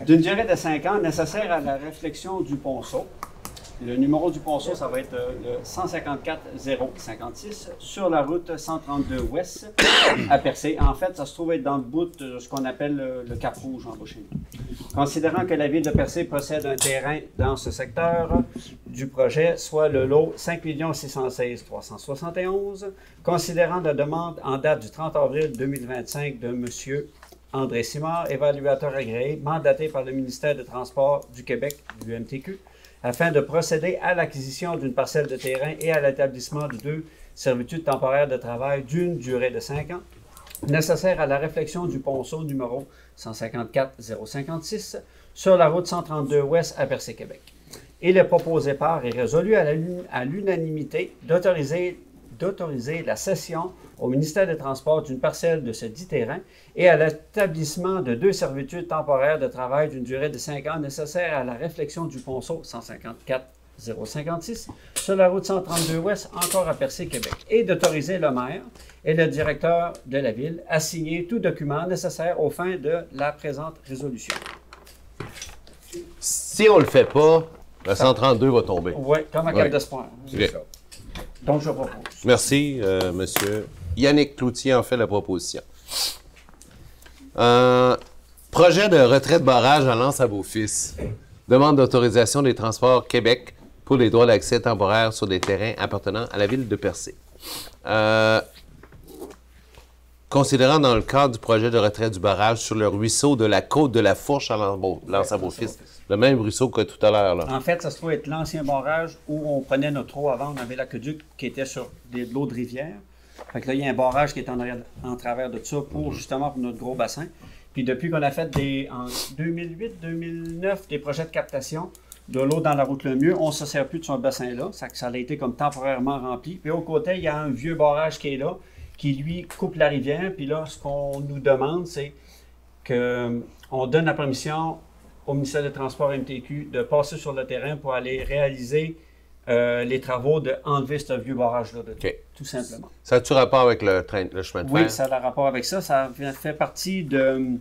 D'une durée de 5 ans nécessaire à la réflexion du ponceau. Le numéro du ponceau, ça va être le 154-056 sur la route 132 ouest à Percé. En fait, ça se trouve être dans le bout de ce qu'on appelle le Cap Rouge en bas chez nous. Considérant que la Ville de Percé possède un terrain dans ce secteur du projet, soit le lot 5 616 371, considérant la demande en date du 30 avril 2025 de M. André Simard, évaluateur agréé, mandaté par le ministère des Transports du Québec, du MTQ, afin de procéder à l'acquisition d'une parcelle de terrain et à l'établissement de 2 servitudes temporaires de travail d'une durée de 5 ans, nécessaire à la réflexion du ponceau numéro 154-056 sur la route 132 ouest à Percé-Québec. Il est proposé par et résolu à l'unanimité d'autoriser la cession au ministère des Transports d'une parcelle de ce dit terrain et à l'établissement de 2 servitudes temporaires de travail d'une durée de 5 ans nécessaires à la réflexion du ponceau 154-056 sur la route 132 ouest encore à Percé-Québec et d'autoriser le maire et le directeur de la Ville à signer tout document nécessaire aux fins de la présente résolution. Si on le fait pas, le 132 va tomber. Oui, comme à Ouais. cap d'espoir. Ok. Donc, je propose. Merci, monsieur. Yannick Cloutier en fait la proposition. Projet de retrait de barrage à L'Anse-à-Beaufils. Demande d'autorisation des Transports Québec pour les droits d'accès temporaires sur des terrains appartenant à la ville de Percé. Considérant dans le cadre du projet de retrait du barrage sur le ruisseau de la côte de la Fourche à L'Anse-à-Beaufils, le même ruisseau que tout à l'heure, là. En fait, ça se trouve être l'ancien barrage où on prenait notre eau avant. On avait l'aqueduc qui était sur de l'eau de rivière. Fait que là, il y a un barrage qui est en travers de ça pour justement pour notre gros bassin. Puis depuis qu'on a fait en 2008-2009 des projets de captation de l'eau dans la route Lemieux, on ne se sert plus de ce bassin-là. Ça a été comme temporairement rempli. Puis au côté, il y a un vieux barrage qui est là, qui lui coupe la rivière. Puis là, ce qu'on nous demande, c'est qu'on donne la permission au ministère des Transports MTQ de passer sur le terrain pour aller réaliser les travaux d'enlever ce vieux barrage-là, tout simplement. Ça a-tu rapport avec le chemin de fer? Oui, ça a rapport avec ça. Ça fait partie de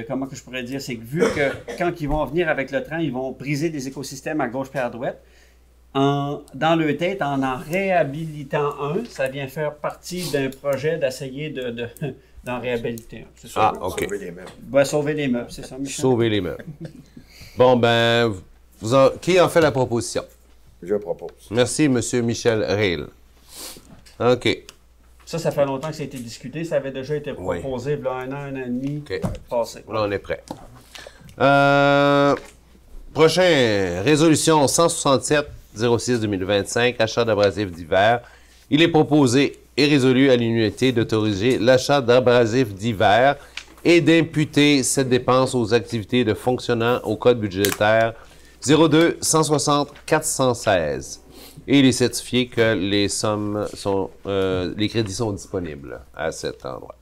comment que je pourrais dire, c'est que vu que quand ils vont venir avec le train, ils vont briser des écosystèmes à gauche et à droite, dans leur tête, en réhabilitant un, ça vient faire partie d'un projet d'essayer d'en réhabiliter un. C'est ça. Ah, OK. Sauver les meubles. Ouais, sauver les meubles, c'est ça, Michel? Sauver les meubles. Bon, ben, qui en fait la proposition? Je propose. Merci, M. Michel Reil. OK. Ça fait longtemps que ça a été discuté. Ça avait déjà été proposé il y a un an et demi passé. Là, on est prêt. Prochain, résolution 167-06-2025, achat d'abrasifs d'hiver. Il est proposé et résolu à l'unité d'autoriser l'achat d'abrasifs d'hiver et d'imputer cette dépense aux activités de fonctionnant au code budgétaire 02 160 416. Et il est certifié que les sommes sont, les crédits sont disponibles à cet endroit.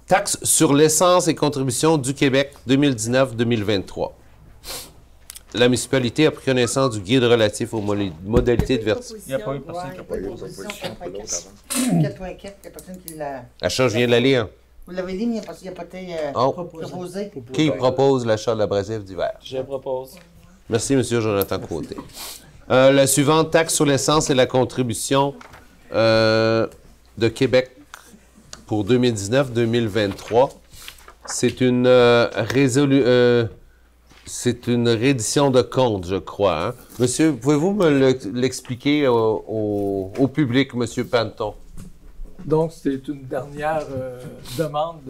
Taxe sur l'essence et contributions du Québec 2019-2023. La municipalité a pris connaissance du guide relatif aux modalités de versement. Il n'y a pas eu personne qui a proposition. 4.4, il n'y a personne qui l'a... L'achat, je viens de la lire. Vous l'avez dit, mais il n'y a pas été proposé. Qui propose l'achat d'abrasifs d'hiver? Je propose. Merci, M. Jonathan Côté. La suivante, taxe sur l'essence et la contribution de Québec pour 2019-2023. C'est une réédition de compte, je crois. Hein? Monsieur, pouvez-vous me l'expliquer au public, M. Panton? Donc, c'est une dernière demande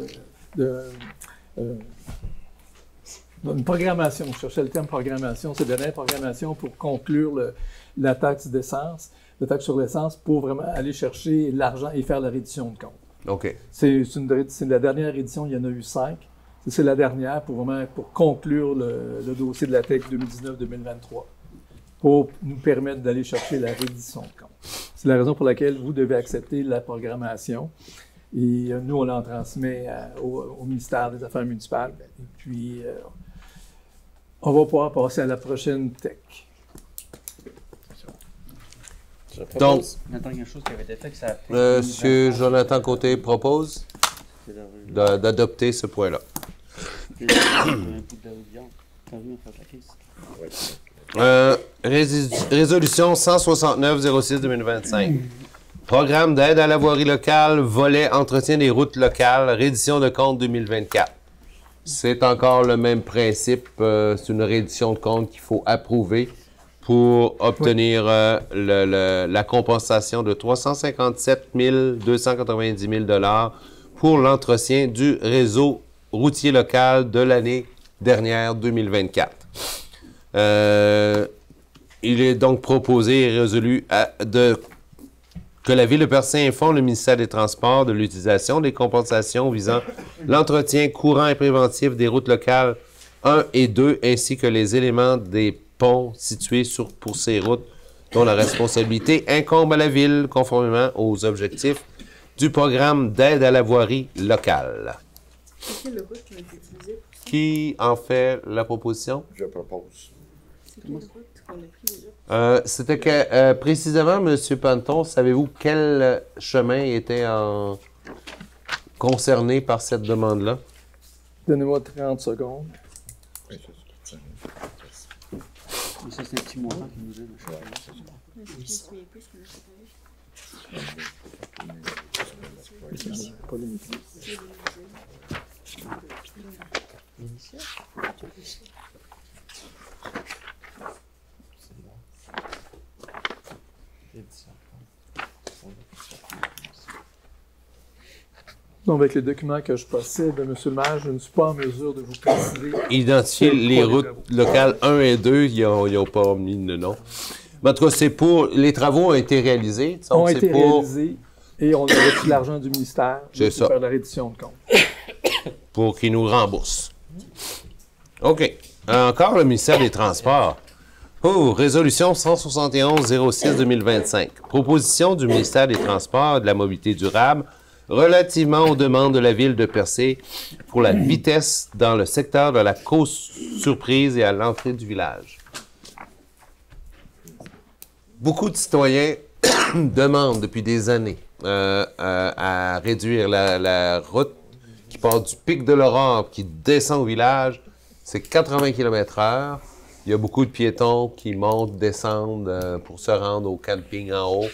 une programmation. Je cherchais le terme programmation. C'est de la programmation pour conclure la taxe d'essence, la taxe sur l'essence, pour vraiment aller chercher l'argent et faire la réédition de compte. OK. C'est la dernière édition, il y en a eu 5. C'est la dernière pour conclure le dossier de la TEC 2019-2023, pour nous permettre d'aller chercher la réédition de compte. C'est la raison pour laquelle vous devez accepter la programmation. Et nous, on l'en transmet au ministère des Affaires municipales. Et puis, on va pouvoir passer à la prochaine TEC. Donc, Maintenant, il y a une chose qui avait été faite, que ça a pris M. Jonathan Côté propose d'adopter ce point-là. Résolution 169-06-2025. Programme d'aide à la voirie locale, volet entretien des routes locales, réédition de compte 2024. C'est encore le même principe. C'est une reddition de compte qu'il faut approuver pour obtenir la compensation de 357 290 000 $ pour l'entretien du réseau routier local de l'année dernière, 2024. Il est donc proposé et résolu que la Ville de Percé informe le ministère des Transports de l'utilisation des compensations visant l'entretien courant et préventif des routes locales 1 et 2, ainsi que les éléments des ponts situés pour ces routes dont la responsabilité incombe à la Ville, conformément aux objectifs du programme d'aide à la voirie locale. C'est quelle route qui a été utilisée pour ça? Qui en fait la proposition? Je propose. C'est quelle route qu'on a pris déjà? C'était que, précisément, M. Panton, savez-vous quel chemin était concerné par cette demande-là? Donnez-moi 30 secondes. Et ça, c'est un petit montant qui nous aide. Je me souviens plus ce qu'on a fait. Pas limité. Donc, avec les documents que je possède, M. le maire, je ne suis pas en mesure de vous préciser. Identifier les routes locales 1 et 2, ils n'ont pas mis de nom. Mais en tout cas, c'est pour. Les travaux ont été réalisés. Ont été réalisés et on a reçu l'argent du ministère pour faire la reddition de compte. Pour qu'ils nous remboursent. OK. Encore le ministère des Transports. Oh, résolution 171-06-2025. Proposition du ministère des Transports et de la Mobilité durable relativement aux demandes de la Ville de Percé pour la vitesse dans le secteur de la Côte-Surprise et à l'entrée du village. Beaucoup de citoyens demandent depuis des années à réduire la route qui part du pic de l'Aurore, qui descend au village. C'est 80 km/h. Il y a beaucoup de piétons qui montent, descendent pour se rendre au camping en haut.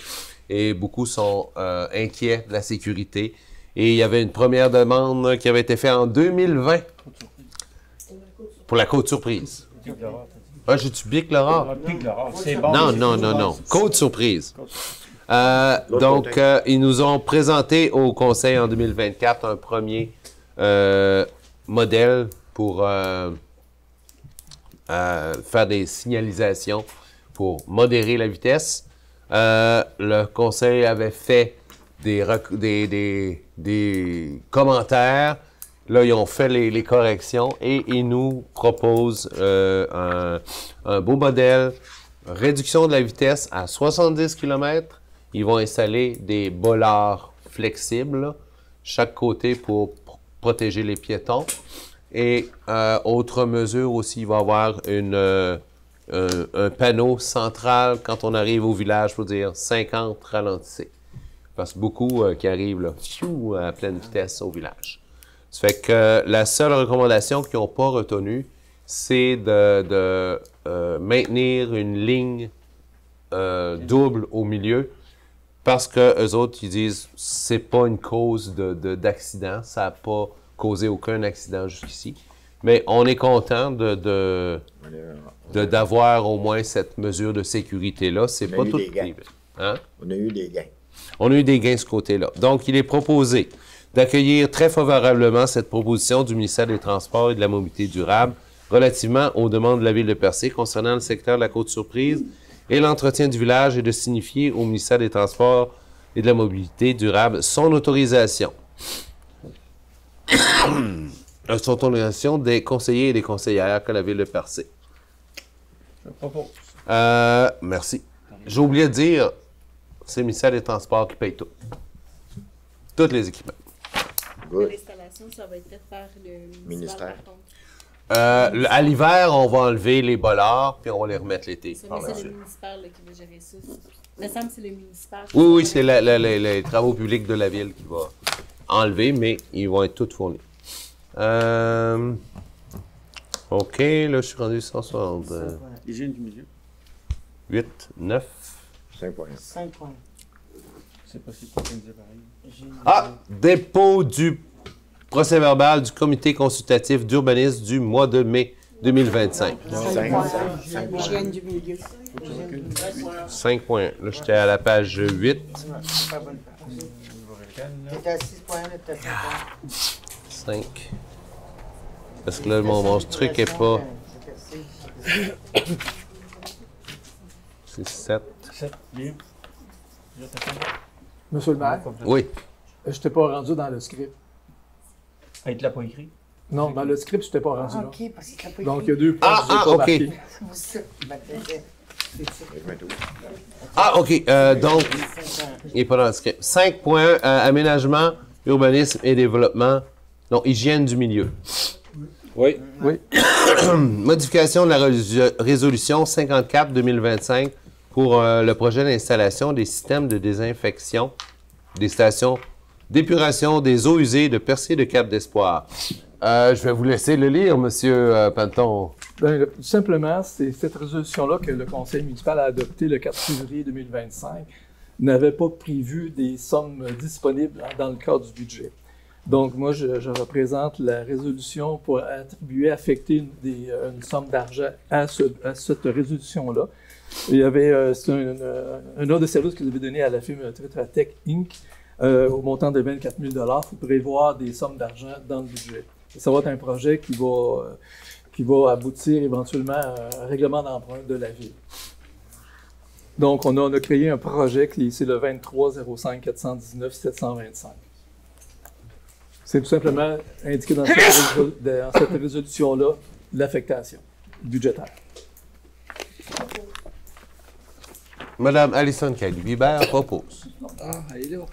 Et beaucoup sont inquiets de la sécurité. Et il y avait une première demande qui avait été faite en 2020 pour la Côte-Surprise. Ah, j'ai-tu Pic l'Aurore? Non. Côte-Surprise. Donc, ils nous ont présenté au Conseil en 2024 un premier modèle pour faire des signalisations pour modérer la vitesse. Le Conseil avait fait des commentaires. Là, ils ont fait les corrections et ils nous proposent un beau modèle. Réduction de la vitesse à 70 km. Ils vont installer des bollards flexibles, chaque côté pour protéger les piétons. Et autre mesure aussi, il va y avoir un panneau central quand on arrive au village pour dire 50 ralentissez. Parce que beaucoup qui arrivent là, à pleine vitesse au village. Ça fait que la seule recommandation qu'ils n'ont pas retenue, c'est de maintenir une ligne double au milieu. Parce que eux autres, ils disent c'est pas une cause d'accident, ça n'a pas causé aucun accident jusqu'ici. Mais on est content d'avoir au moins cette mesure de sécurité-là. C'est pas tout privé. Hein? On a eu des gains. On a eu des gains de ce côté-là. Donc, il est proposé d'accueillir très favorablement cette proposition du ministère des Transports et de la Mobilité durable relativement aux demandes de la Ville de Percé concernant le secteur de la Côte-Surprise et l'entretien du village et de signifier au ministère des Transports et de la Mobilité durable son autorisation. Son autorisation des conseillers et des conseillères que la Ville de Percé. Je propose. Merci. J'ai oublié de dire, c'est le ministère des Transports qui paye tout. Tous les équipements. L'installation, ça va être fait par le ministère. À l'hiver, on va enlever les bollards puis on va les remettre l'été. C'est le municipal qui va gérer ça. Il me semble que c'est le municipal. Oui, c'est les travaux publics de la ville qui va enlever, mais ils vont être tous fournis. OK, là, je suis rendu 160. Hygiène du milieu. 8, 9. 5 points. 5 points. C'est possible qu'on me dise pareil. Ah! Dépôt du procès-verbal du comité consultatif d'urbanisme du mois de mai 2025. L'hygiène du milieu. 5 points. Là, j'étais à la page 8. T'étais à 6 points, là, t'étais à 5 points. 5. Parce que là, mon truc est pas... C'est 7. 7, bien. Monsieur le maire, Oui. je t'ai pas rendu dans le script. Ah, il te l'a pas écrit? Non, dans le script, je t'ai pas rendu là. OK, parce qu'il t'a pas Donc, il y écrit. a 2 points que j'ai pas OK. marqués. Ah, OK. Donc, il n'est pas dans le script. 5 points. Aménagement, urbanisme et développement. Non, hygiène du milieu. Oui. Oui. Modification de la résolution 54-2025 pour le projet d'installation des systèmes de désinfection des stations d'épuration des eaux usées de Percé de Cap-d'Espoir. Je vais vous laisser le lire, Monsieur Panton. Ben, tout simplement, c'est cette résolution-là que le conseil municipal a adoptée le 4 février 2025 n'avait pas prévu des sommes disponibles dans le cadre du budget. Donc, moi, je représente la résolution pour attribuer, affecter une somme d'argent à cette résolution-là. Il y avait c'est un ordre de service que vous avez donné à la firme Tritratech Inc. Au montant de 24 000 $ pour prévoir des sommes d'argent dans le budget. Ça va être un projet qui va aboutir éventuellement à un règlement d'emprunt de la ville. Donc, on a créé un projet qui c'est le 23 05 419 725. C'est tout simplement indiqué dans cette résolution-là l'affectation budgétaire. Madame Alison Kelly-Vibert propose. Ah, elle est là.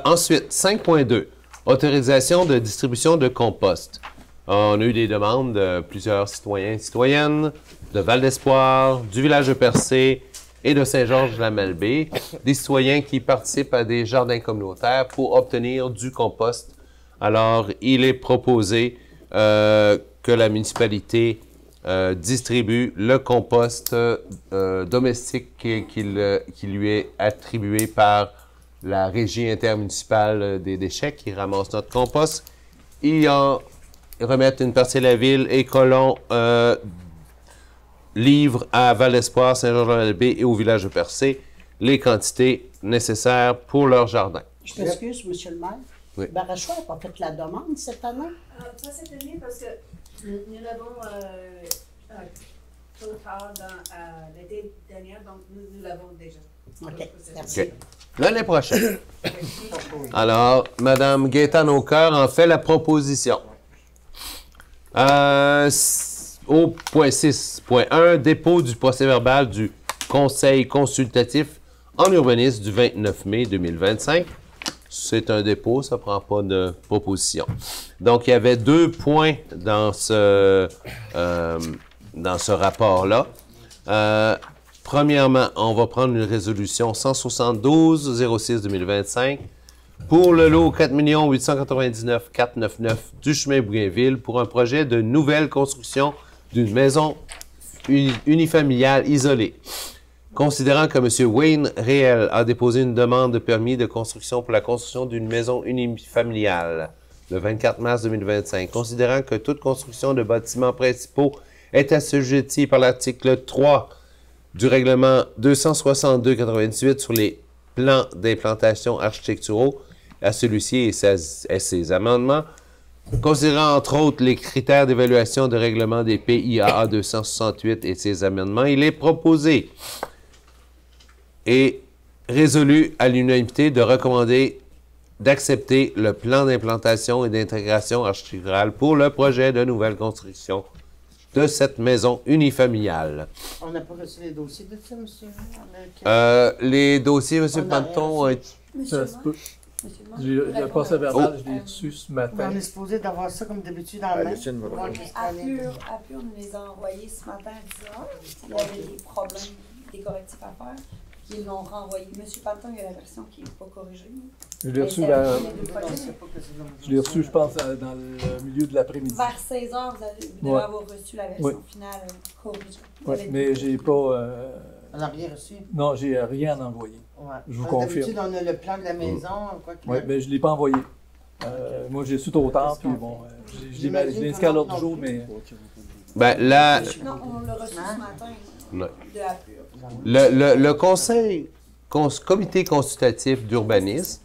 Ensuite, 5.2. Autorisation de distribution de compost. On a eu des demandes de plusieurs citoyens et citoyennes de Val-d'Espoir, du village de Percé et de Saint-Georges-de-la-Malbaie, des citoyens qui participent à des jardins communautaires pour obtenir du compost. Alors, il est proposé que la municipalité distribue le compost domestique qui lui est attribué par la Régie intermunicipale des déchets qui ramasse notre compost. Ils en remettent une partie à la ville et Colomb livre à Val-d'Espoir, Saint-Georges-de-la-Malbaie et au village de Percé les quantités nécessaires pour leur jardin. Je m'excuse, monsieur le maire. Oui. Barachois n'a pas fait la demande cette année? Pas cette année parce que nous l'avons trop tard dans l'été dernier, donc nous l'avons déjà. OK, merci. Okay. L'année prochaine. Alors, Mme Gaétane-Aucoeur en fait la proposition. Au point 6.1, dépôt du procès-verbal du Conseil consultatif en urbanisme du 29 mai 2025. C'est un dépôt, ça ne prend pas de proposition. Donc, il y avait 2 points dans ce rapport-là. Premièrement, on va prendre une résolution 172-06-2025 pour le lot 4 899 499 du chemin Bougainville pour un projet de nouvelle construction d'une maison unifamiliale isolée. Considérant que M. Wayne Réel a déposé une demande de permis de construction pour la construction d'une maison unifamiliale le 24 mars 2025, considérant que toute construction de bâtiments principaux est assujettie par l'article 3 du règlement 262-98 sur les plans d'implantation architecturaux à celui-ci et ses amendements, considérant entre autres les critères d'évaluation de règlement des PIAA 268 et ses amendements, il est proposé et résolu à l'unanimité de recommander d'accepter le plan d'implantation et d'intégration architecturale pour le projet de nouvelle construction de cette maison unifamiliale. On n'a pas reçu les dossiers de ça, monsieur? Les dossiers, M. Panton, ça se peut. Le procès-verbal, je l'ai reçu ce matin. On est supposé d'avoir ça comme d'habitude dans la main. À Pur, on nous les a envoyés ce matin à 10 heures. Il y avait des problèmes, des correctifs à faire. Ils l'ont renvoyé. Monsieur Panton, il y a la version qui n'est pas corrigée. Je l'ai reçu, je pense, dans le milieu de l'après-midi. Vers 16 h, vous devez avoir reçu la version finale corrigée. Oui, mais j'ai pas... On n'a rien reçu. Non, j'ai rien envoyé. Ouais. Je vous Parce que confirme. d'habitude, on a le plan de la maison, quoi qu'il Oui, y a. mais je ne l'ai pas envoyé. Moi, j'ai su trop tard, puis bon, je l'ai indiqué à l'autre jour, mais... Ben, là, Non, on l'a reçu ce matin. Ouais. De Apure. le comité consultatif d'urbanisme,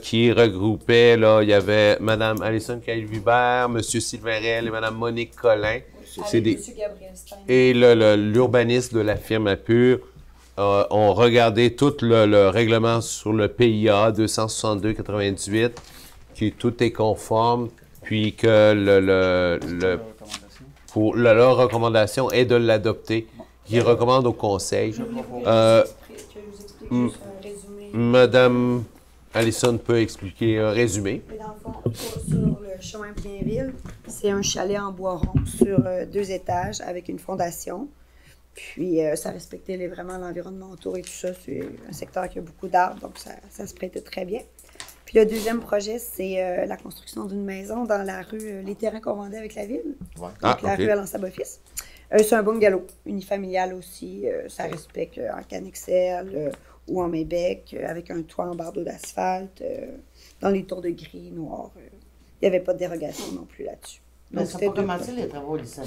qui regroupait, là, il y avait Mme Alison Caille-Vibert, M. Sylvain Réel et Mme Monique Collin. C'est des... M. Gabriel Stein. Et l'urbaniste de la firme Apure ont regardé tout le règlement sur le PIA 262-98, qui tout est conforme, puis que leur recommandation est de l'adopter, qui recommande au Conseil. Madame Alison peut expliquer un résumé. Mais dans le fond, sur le chemin Blainville, c'est un chalet en bois rond sur 2 étages avec une fondation. Puis ça respectait vraiment l'environnement autour et tout ça. C'est un secteur qui a beaucoup d'arbres, donc ça se prêtait très bien. Puis le deuxième projet, c'est la construction d'une maison dans la rue, les terrains qu'on vendait avec la ville. Ouais. Donc la rue Alain-Sabofis. C'est un bungalow, unifamilial aussi. Ça respecte en canexel ou en mébec, avec un toit en bardeau d'asphalte, dans les tours de gris, noir. Il n'y avait pas de dérogation non plus là-dessus. Mais ça n'a pas commencé les travaux au lycée.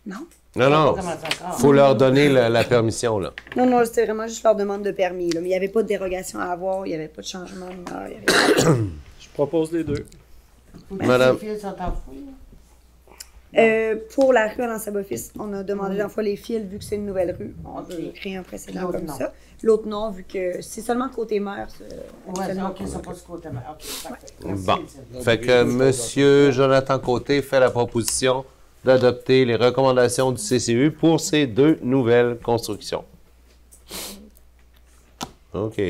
Non. Non. Il faut leur donner la permission, là. Non, c'était vraiment juste leur demande de permis. Là. Mais il n'y avait pas de dérogation à avoir, il n'y avait pas de changement mineur. Je propose les deux. Madame. Les fils sont enfouis. Pour la rue Alain-Sabofis, on a demandé d'enfouir les fils, vu que c'est une nouvelle rue. On veut créer un précédent comme ça. L'autre non, vu que c'est seulement côté mer. Oui, ok, c'est pas ce côté mer. Ok, parfait. Bon. Fait que M. Jonathan Côté fait la proposition d'adopter les recommandations du CCU pour ces 2 nouvelles constructions. OK.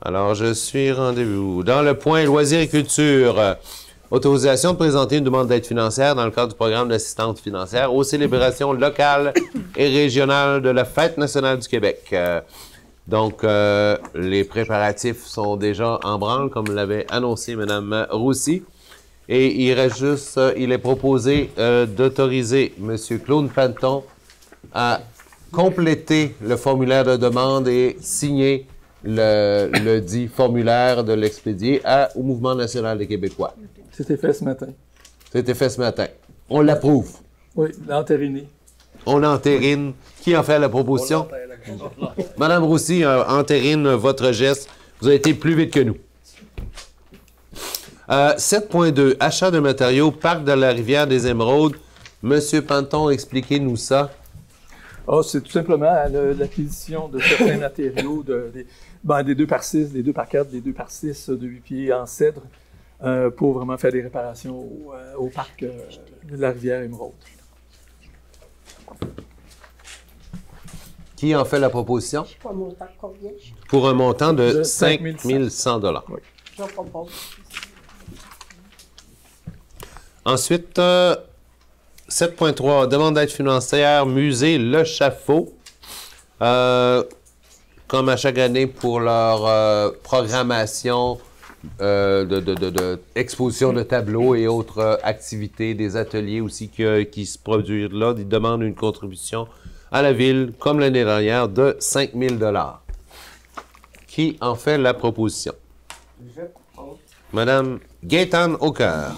Alors, je suis rendez-vous. Dans le point loisirs et culture, autorisation de présenter une demande d'aide financière dans le cadre du programme d'assistance financière aux célébrations locales et régionales de la Fête nationale du Québec. Donc, les préparatifs sont déjà en branle, comme l'avait annoncé Mme Roussy. Et il reste juste, il est proposé d'autoriser M. Claude Panton à compléter le formulaire de demande et signer le dit formulaire de l'expédier au Mouvement national des Québécois. C'était fait ce matin. C'était fait ce matin. On l'approuve. Oui, l'entériné. On entérine. Qui en fait la proposition? Madame Roussy entérine votre geste. Vous avez été plus vite que nous. 7.2, achat de matériaux, parc de la rivière des Émeraudes. Monsieur Panton, expliquez-nous ça. C'est tout simplement l'acquisition de certains matériaux, des 2 par 6, des 2 par 4, des 2 par 6 de 8 pieds en cèdre pour vraiment faire des réparations au parc de la rivière Émeraude. Qui en fait la proposition? Je sais pas mon montant combien. Pour un montant de 5 100 $. Oui. Je propose. Ensuite, 7.3, demande d'aide financière, musée Le Chafaud. Comme à chaque année pour leur programmation exposition de tableaux et autres activités, des ateliers aussi qui se produisent là. Ils demandent une contribution à la ville, comme l'année dernière, de 5 000 $. Qui en fait la proposition? Je propose. Madame Gaétane Aucoeur.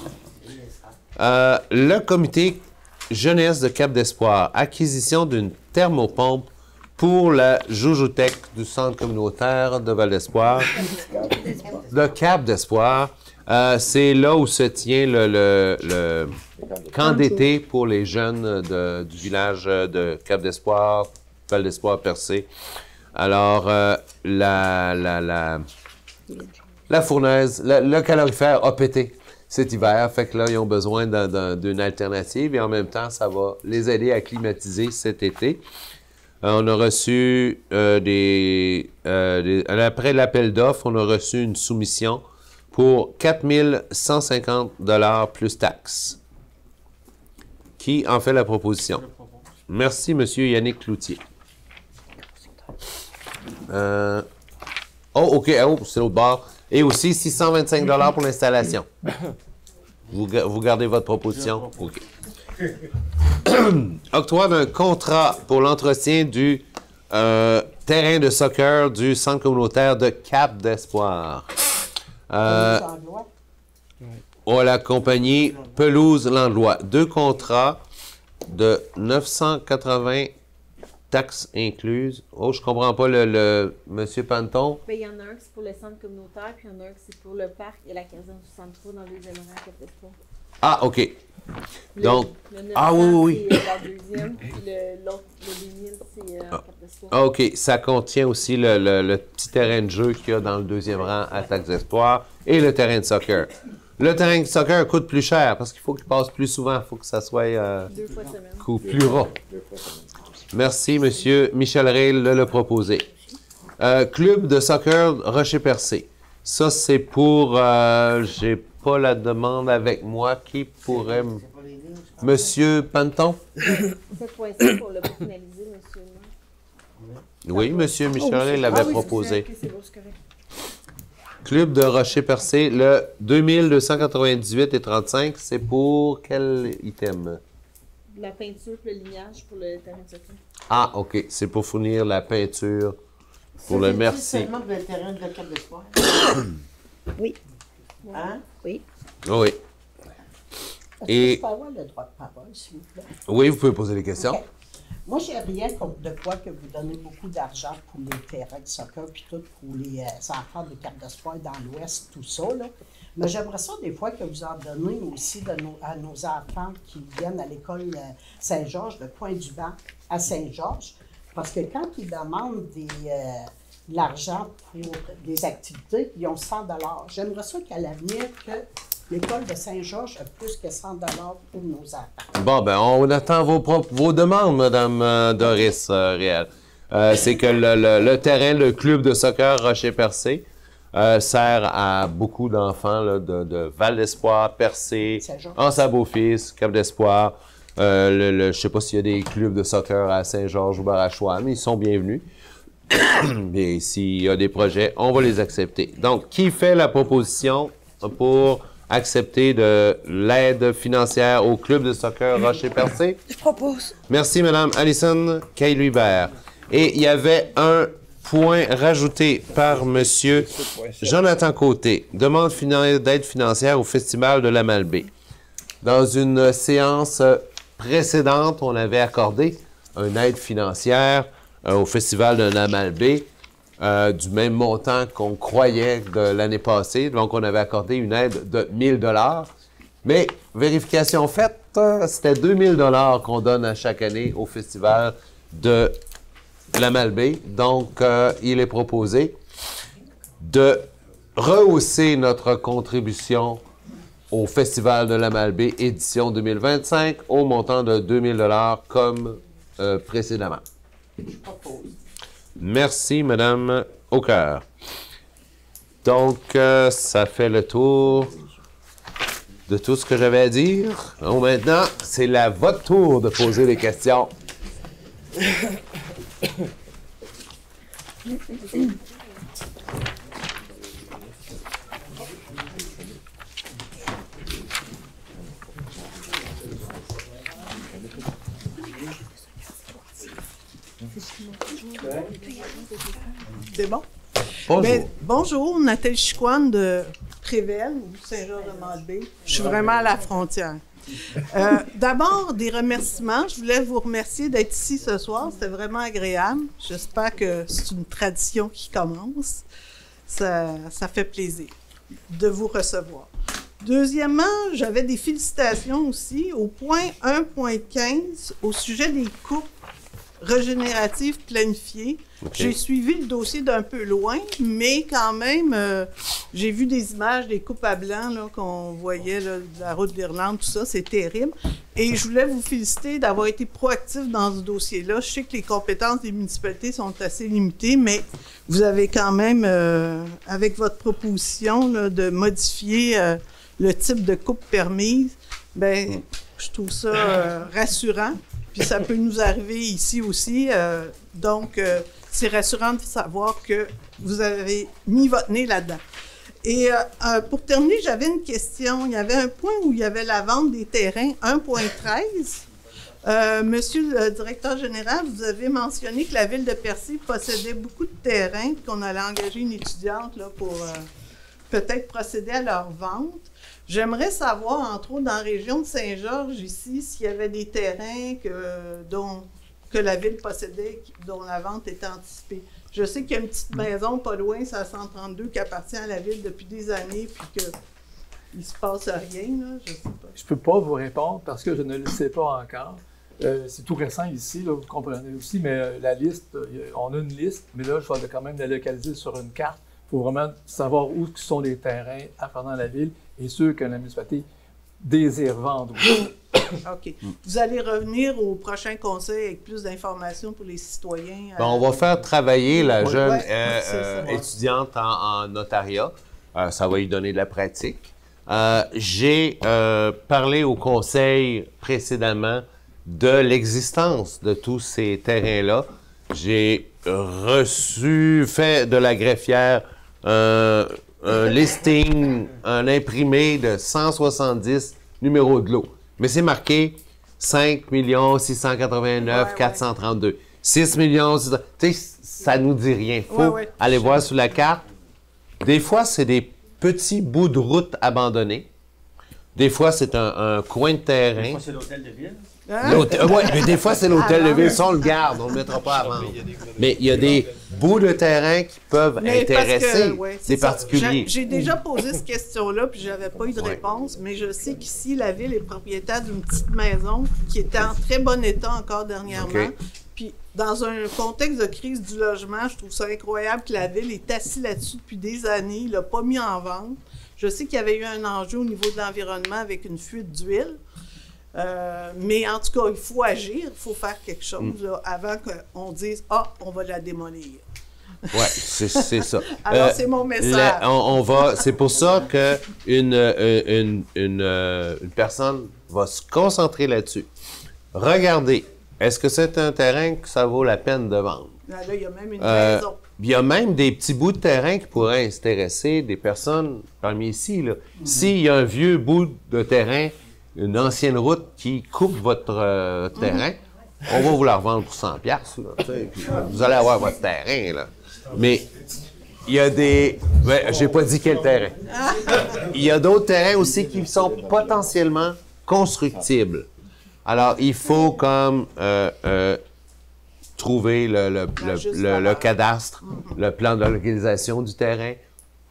Le comité jeunesse de Cap d'Espoir, acquisition d'une thermopompe pour la joujothèque du centre communautaire de Val d'Espoir, de Cap d'Espoir. C'est là où se tient le camp d'été pour les jeunes du village de Cap d'Espoir, Val d'Espoir, Percé. Alors, la fournaise, le calorifère a pété cet hiver, fait que là, ils ont besoin d'une alternative et en même temps, ça va les aider à climatiser cet été. On a reçu après l'appel d'offres, on a reçu une soumission pour 4 150 $ plus taxes. Qui en fait la proposition? Merci, M. Yannick Cloutier. OK, c'est l'autre bord. Et aussi 625 $ pour l'installation. Vous gardez votre proposition? OK. Octroi d'un contrat pour l'entretien du terrain de soccer du centre communautaire de Cap d'Espoir. On la compagnie Pelouse Landlois. 2 contrats de 980 taxes incluses. Oh, je comprends pas le Monsieur Panton. Ben, il y en a un qui c'est pour le centre communautaire, puis il y en a un qui c'est pour le parc et la caserne 63 dans le deuxième rang à Cap d'Espoir. Ah, OK. Donc, le 900, ah oui. c'est la deuxième, puis l'autre, le 2000, c'est Cap d'Espoir. Ah, OK. Ça contient aussi le petit terrain de jeu qu'il y a dans le deuxième rang à Taxe d'Espoir et le terrain de soccer. Le terrain de soccer coûte plus cher parce qu'il faut qu'il passe plus souvent. Il faut que ça soit 2 fois semaine. Plus ras. Merci, M. Michel Rey de le proposer. Club de soccer Rocher-Percé. Ça, c'est pour... j'ai pas la demande avec moi. Qui pourrait... Monsieur Panton? 7.5 pour le finaliser, monsieur. Oui, M. Michel Rey l'avait proposé. Okay, c'est bon, c'est correct. Club de Rocher-Percé, le 2298,35, c'est pour quel item? La peinture, le lignage pour le terrain de soccer. Ah, OK. C'est pour fournir la peinture pour le merci. C'est seulement pour le terrain de Cap d'Espoir? Oui. Hein? Oui. Oui. Et... Je peux avoir le droit de parole, s'il vous plaît? Oui, vous pouvez poser des questions. Okay. Moi, j'ai rien contre de quoi que vous donnez beaucoup d'argent pour les terrains de soccer puis tout, pour les enfants de Cap d'Espoir dans l'Ouest, tout ça, là. Mais j'aimerais ça des fois que vous en donnez aussi à nos enfants qui viennent à l'école Saint-Georges, le coin du banc à Saint-Georges, parce que quand ils demandent de l'argent pour des activités, ils ont 100 $. J'aimerais ça qu'à l'avenir, que l'école de Saint-Georges a plus que 100 $ pour nos enfants. Bon, ben, on attend vos demandes, Mme Doris Réal. C'est que le terrain, le club de soccer Rocher-Percé, sert à beaucoup d'enfants là, de Val-d'Espoir, Percé, Anse-à-Beaufils, Cap d'Espoir. Je ne sais pas s'il y a des clubs de soccer à Saint-Georges ou Barachois, mais ils sont bienvenus. Et s'il y a des projets, on va les accepter. Donc, qui fait la proposition pour accepter de l'aide financière au club de soccer Rocher-Percé? Je propose. Merci, Mme Alison Caillou-Hubert. Et il y avait un point rajouté par M. Jonathan Côté. Demande d'aide financière au Festival de la Malbaie. Dans une séance précédente, on avait accordé une aide financière au Festival de la Malbaie du même montant qu'on croyait de l'année passée. Donc, on avait accordé une aide de 1 000 $. Mais, vérification faite, c'était 2 000 $ qu'on donne à chaque année au Festival de la Malbaie. Donc, il est proposé de rehausser notre contribution au Festival de la Malbaie édition 2025 au montant de 2 000 $ comme précédemment. Merci, Mme Aucoeur. Donc, ça fait le tour de tout ce que j'avais à dire. Donc, maintenant, c'est votre tour de poser des questions. C'est bon? Bonjour. Ben, bonjour, Nathalie Chicoine de Prével, Saint-Georges-de-Malbaie. Je suis vraiment à la frontière. D'abord, des remerciements. Je voulais vous remercier d'être ici ce soir. C'était vraiment agréable. J'espère que c'est une tradition qui commence. Ça fait plaisir de vous recevoir. Deuxièmement, j'avais des félicitations aussi au point 1.15 au sujet des coupes régénératives planifiées. Okay. J'ai suivi le dossier d'un peu loin, mais quand même, j'ai vu des images des coupes à blanc là, qu'on voyait là, de la route d'Irlande, tout ça, c'est terrible. Et je voulais vous féliciter d'avoir été proactif dans ce dossier-là. Je sais que les compétences des municipalités sont assez limitées, mais vous avez quand même, avec votre proposition là, de modifier le type de coupe permise, ben, je trouve ça rassurant. Puis ça peut nous arriver ici aussi. Donc, c'est rassurant de savoir que vous avez mis votre nez là-dedans. Et pour terminer, j'avais une question. Il y avait un point où il y avait la vente des terrains, 1.13. Monsieur le directeur général, vous avez mentionné que la ville de Percé possédait beaucoup de terrains, qu'on allait engager une étudiante là, pour peut-être procéder à leur vente. J'aimerais savoir, entre autres, dans la région de Saint-Georges, ici, s'il y avait des terrains que la ville possédait, dont la vente était anticipée. Je sais qu'il y a une petite maison pas loin, c'est à 132, qui appartient à la ville depuis des années, puis qu'il ne se passe rien, là, je sais pas. Je ne peux pas vous répondre parce que je ne le sais pas encore. C'est tout récent ici, là, vous comprenez aussi, mais la liste, on a une liste, mais là, je vais quand même la localiser sur une carte pour vraiment savoir où sont les terrains appartenant à la ville et ceux que la municipalité désire vendre. OK. Vous allez revenir au prochain conseil avec plus d'informations pour les citoyens. On va faire travailler la jeune c'est étudiante en notariat. Ça va lui donner de la pratique. J'ai parlé au conseil précédemment de l'existence de tous ces terrains-là. J'ai fait de la greffière un listing, un imprimé de 170 numéros de lot. Mais c'est marqué 5 689 432. 6 millions, tu sais, ça nous dit rien. Il faut aller voir sur la carte. Des fois, c'est des petits bouts de route abandonnés. Des fois, c'est un coin de terrain. Des fois, c'est l'hôtel de ville. Oui, mais des fois, c'est l'hôtel de ville. Ça, on le garde, on ne le mettra pas à vendre. Mais il y a des bouts de terrain qui peuvent intéresser des particuliers. J'ai déjà posé cette question-là, puis je n'avais pas eu de réponse, mais je sais qu'ici, la ville est propriétaire d'une petite maison qui était en très bon état encore dernièrement. Puis, dans un contexte de crise du logement, je trouve ça incroyable que la ville est assise là-dessus depuis des années. Il l'a pas mis en vente. Je sais qu'il y avait eu un enjeu au niveau de l'environnement avec une fuite d'huile. Mais en tout cas, il faut agir, il faut faire quelque chose là, avant qu'on dise « Ah, on va la démolir ». Oui, c'est ça. Alors, c'est mon message. C'est pour ça qu'une personne va se concentrer là-dessus. Regardez, est-ce que c'est un terrain que ça vaut la peine de vendre? Là, il y a même une maison. Il y a même des petits bouts de terrain qui pourraient intéresser des personnes parmi ici. S'il y a un vieux bout de terrain, une ancienne route qui coupe votre terrain, on va vous la revendre pour 100$. Là, puis vous allez avoir votre terrain. Là. Mais il y a des... j'ai pas dit quel terrain. Il y a d'autres terrains aussi qui sont potentiellement constructibles. Alors, il faut comme trouver le cadastre, le plan de localisation du terrain.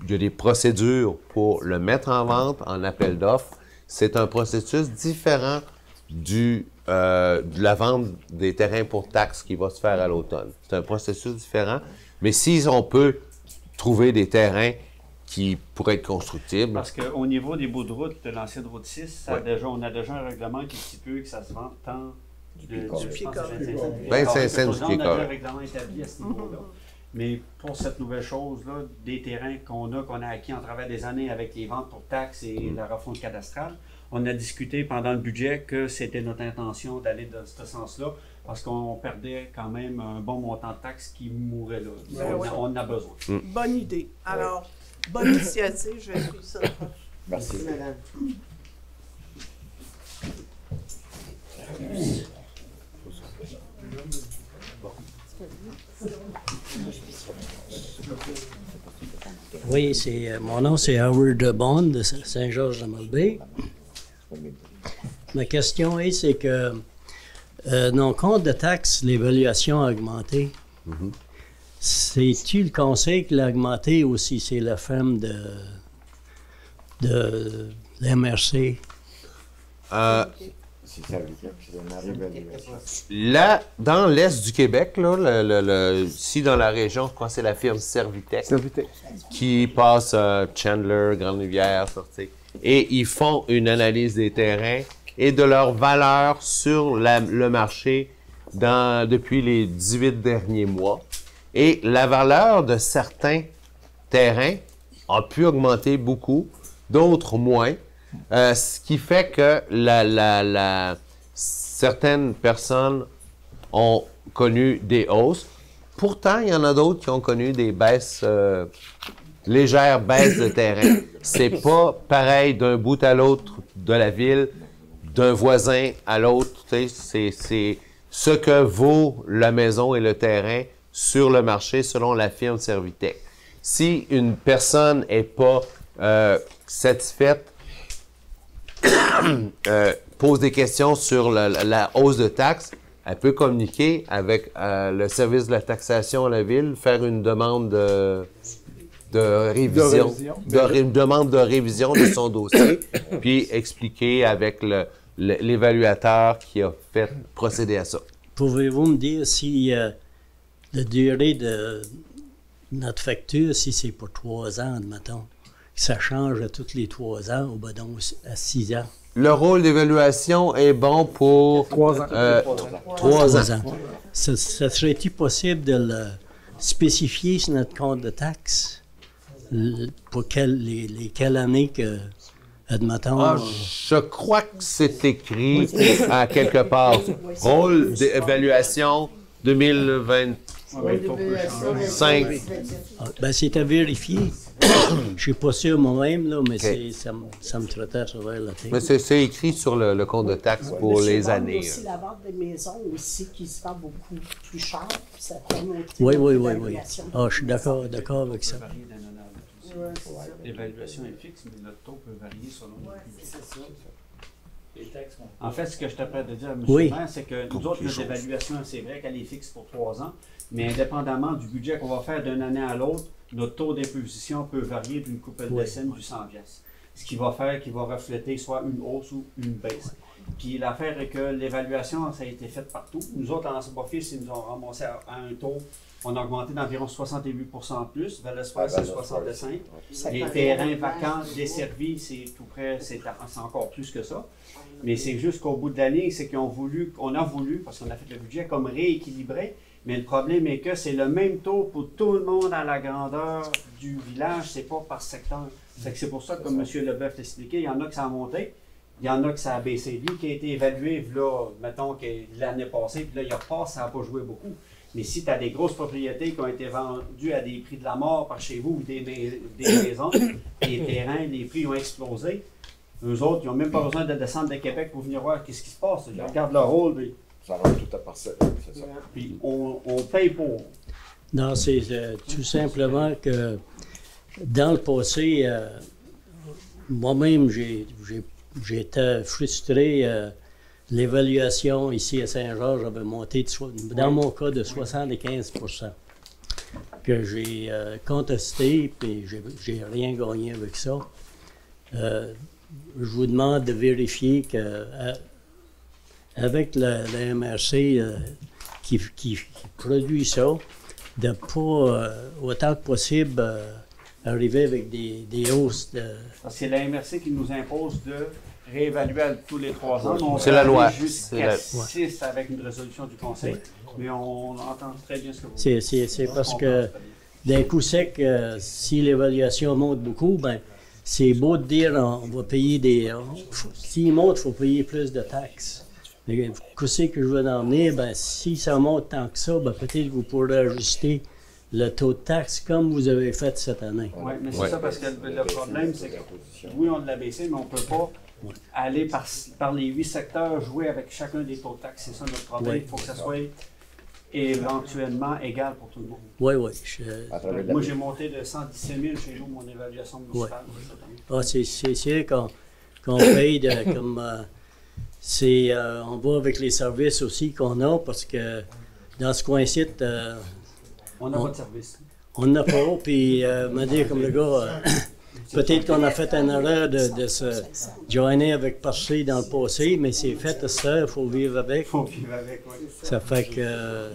Il y a des procédures pour le mettre en vente en appel d'offres. C'est un processus différent de la vente des terrains pour taxes qui va se faire à l'automne. C'est un processus différent. Mais si on peut trouver des terrains qui pourraient être constructibles... Parce qu'au niveau des bouts de route de l'ancienne route 6, on a déjà un règlement qui stipule que ça se vend tant du pied carré. Ben, Saint-Saëns du pied carré. On a déjà un règlement établi à ce niveau-là. Mais pour cette nouvelle chose-là, des terrains qu'on a acquis en travers des années avec les ventes pour taxes et la refonte cadastrale, on a discuté pendant le budget que c'était notre intention d'aller dans ce sens-là parce qu'on perdait quand même un bon montant de taxes qui mourrait là. On en a besoin. Bonne idée. Alors, bonne initiative, je vais suivre ça. Merci. Madame. Oui, mon nom c'est Howard Bond de Saint-Georges-de-Malbaie. Ma question c'est que dans le compte de taxes, l'évaluation a augmenté. C'est-tu le conseil qui l'a augmenté ou si c'est la femme de l'MRC? Là, dans l'est du Québec, là, ici dans la région, je crois que c'est la firme Servitec qui passe Chandler, Grande-Rivière, Sortie. Et ils font une analyse des terrains et de leur valeur sur le marché depuis les 18 derniers mois. Et la valeur de certains terrains a pu augmenter beaucoup, d'autres moins. Ce qui fait que certaines personnes ont connu des hausses. Pourtant, il y en a d'autres qui ont connu des baisses, légères baisses de terrain. C'est pas pareil d'un bout à l'autre de la ville, d'un voisin à l'autre. C'est ce que vaut la maison et le terrain sur le marché selon la firme Servitec. Si une personne n'est pas satisfaite, pose des questions sur la hausse de taxes, elle peut communiquer avec le service de la taxation à la ville, faire une demande de révision, une demande de révision de son dossier, puis expliquer avec l'évaluateur qui a fait procéder à ça. Pouvez-vous me dire si la durée de notre facture, si c'est pour 3 ans, admettons, ça change à tous les 3 ans ou ben donc à 6 ans? Le rôle d'évaluation est bon pour 3 ans. 3 ans. Ça serait-il possible de le spécifier sur notre compte de taxes? Pour quelle année que, admettons... je crois que c'est écrit à quelque part. Rôle d'évaluation 2025. Ben, c'est à vérifier. Je ne suis pas sûr moi-même, là, mais ça me trottait à travers la tête. Mais c'est écrit sur le compte de taxes pour les années. aussi la vente des maisons aussi qui se vend beaucoup plus cher. Ça peut monter Oui. Ah, je suis d'accord avec ça. L'évaluation est fixe, mais le taux peut varier selon les taxes. En fait, ce que je t'apprête de dire à M. le maire, c'est que nous autres, notre évaluation, c'est vrai qu'elle est fixe pour 3 ans, mais indépendamment du budget qu'on va faire d'une année à l'autre, notre taux d'imposition peut varier d'une couple de décennies du 100 pièces. Ce qui va faire qu'il va refléter soit une hausse ou une baisse. Puis l'affaire est que l'évaluation, ça a été faite partout. Nous autres, en Ancienne-Beaufils, ils nous ont ramassé à un taux, on a augmenté d'environ 68 de plus. Val-Espoir, c'est 65. Les terrains vacants, desservis, c'est tout près, c'est encore plus que ça. Mais c'est juste qu'au bout de la ligne, c'est qu'on a voulu, parce qu'on a fait le budget, comme rééquilibrer. Mais le problème est que c'est le même taux pour tout le monde à la grandeur du village, c'est pas par secteur. C'est pour ça que, comme M. Leboeuf l'a expliqué, il y en a que ça a monté, il y en a que ça a baissé. Lui qui a été évalué, là, mettons, l'année passée, puis là, il repasse, ça n'a pas joué beaucoup. Mais si tu as des grosses propriétés qui ont été vendues à des prix de la mort par chez vous, ou des maisons, les terrains, les prix ont explosé, eux autres, ils n'ont même pas besoin de descendre de Québec pour venir voir ce qui se passe. Ils regardent leur rôle, puis ça va tout à parcelle, c'est ça. Puis on paye pour. Non, c'est tout simplement que dans le passé, moi-même, j'ai été frustré. L'évaluation ici à Saint-Georges avait monté, dans mon cas, de 75%. Que j'ai contesté, puis j'ai rien gagné avec ça. Je vous demande de vérifier que avec la MRC qui produit ça, de pas, autant que possible, arriver avec des hausses de... C'est la MRC qui nous impose de réévaluer tous les 3 ans. C'est la loi. Jusqu'à 6 avec une résolution du Conseil. Oui. Mais on entend très bien ce que vous dites. C'est parce que d'un coup sec, si l'évaluation monte beaucoup, ben c'est beau de dire on va payer des... S'il monte, il faut payer plus de taxes. Mais qu'est-ce que je veux en venir? Ben, si ça monte tant que ça, ben, peut-être que vous pourrez ajuster le taux de taxe comme vous avez fait cette année. Oui, mais c'est ça parce que le problème, c'est que oui, on l'a baissé, mais on ne peut pas aller par les 8 secteurs jouer avec chacun des taux de taxe. C'est ça notre problème. Il faut que ça soit éventuellement égal pour tout le monde. Oui. Moi, j'ai monté de 117 000 chez nous, mon évaluation municipale. Ah, c'est sûr qu'on paye comme... on va avec les services aussi qu'on a parce que dans ce coin-ci, on n'a pas de service. On n'a pas, puis me dire comme le gars, peut-être qu'on a fait une erreur de se joiner avec Parché dans le passé, mais c'est fait à ça, il faut vivre avec. Il faut vivre avec, oui. Ça fait que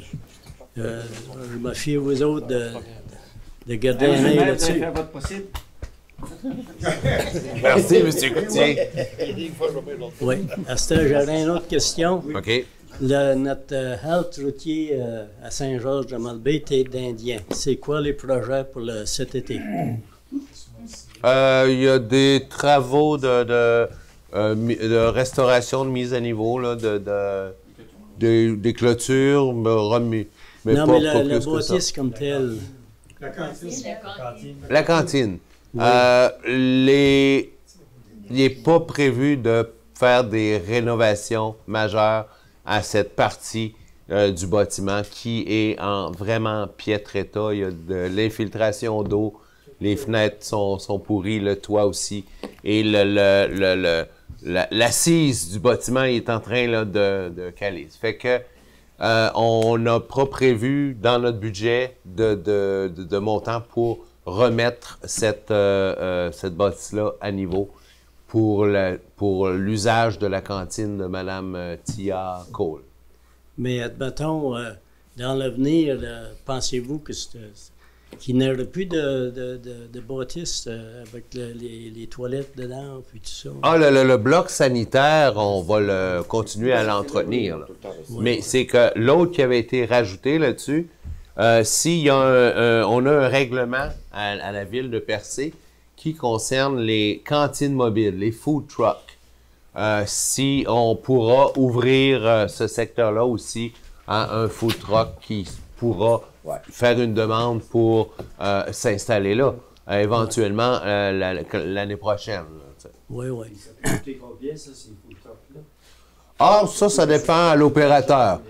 je me fie aux autres de garder un œil là-dessus. Faire votre possible. Merci, M. Coutier. Oui. À ce stade, j'aurais une autre question. OK. Notre health routier à Saint-Georges-de-Malbaie est d'Indien. C'est quoi les projets pour cet été? Il y a des travaux de restauration, de mise à niveau, là, des clôtures, mais non, pas, mais pas la plus que bâtisse ça. comme telle. La cantine. La cantine. Oui. Il n'est pas prévu de faire des rénovations majeures à cette partie du bâtiment qui est en vraiment piètre état. Il y a de l'infiltration d'eau, les fenêtres sont pourries, le toit aussi, et l'assise du bâtiment est en train là, de caler. Ça fait que on n'a pas prévu dans notre budget de montant pour remettre cette bâtisse-là à niveau pour l'usage de la cantine de Mme Tia Cole. Mais admettons, dans l'avenir, pensez-vous qu'il n'y aurait plus de bâtisse avec les toilettes dedans puis tout ça? Ah, le bloc sanitaire, on va continuer à l'entretenir. Mais c'est que l'autre qui avait été rajouté là-dessus, s'il y a on a un règlement à la ville de Percé qui concerne les cantines mobiles, les food trucks. Si on pourra ouvrir ce secteur-là aussi à un food truck qui pourra faire une demande pour s'installer là, éventuellement l'année prochaine. Oui, oui. Ça coûte combien, ça, ces food trucks-là? Ah, ça dépend à l'opérateur.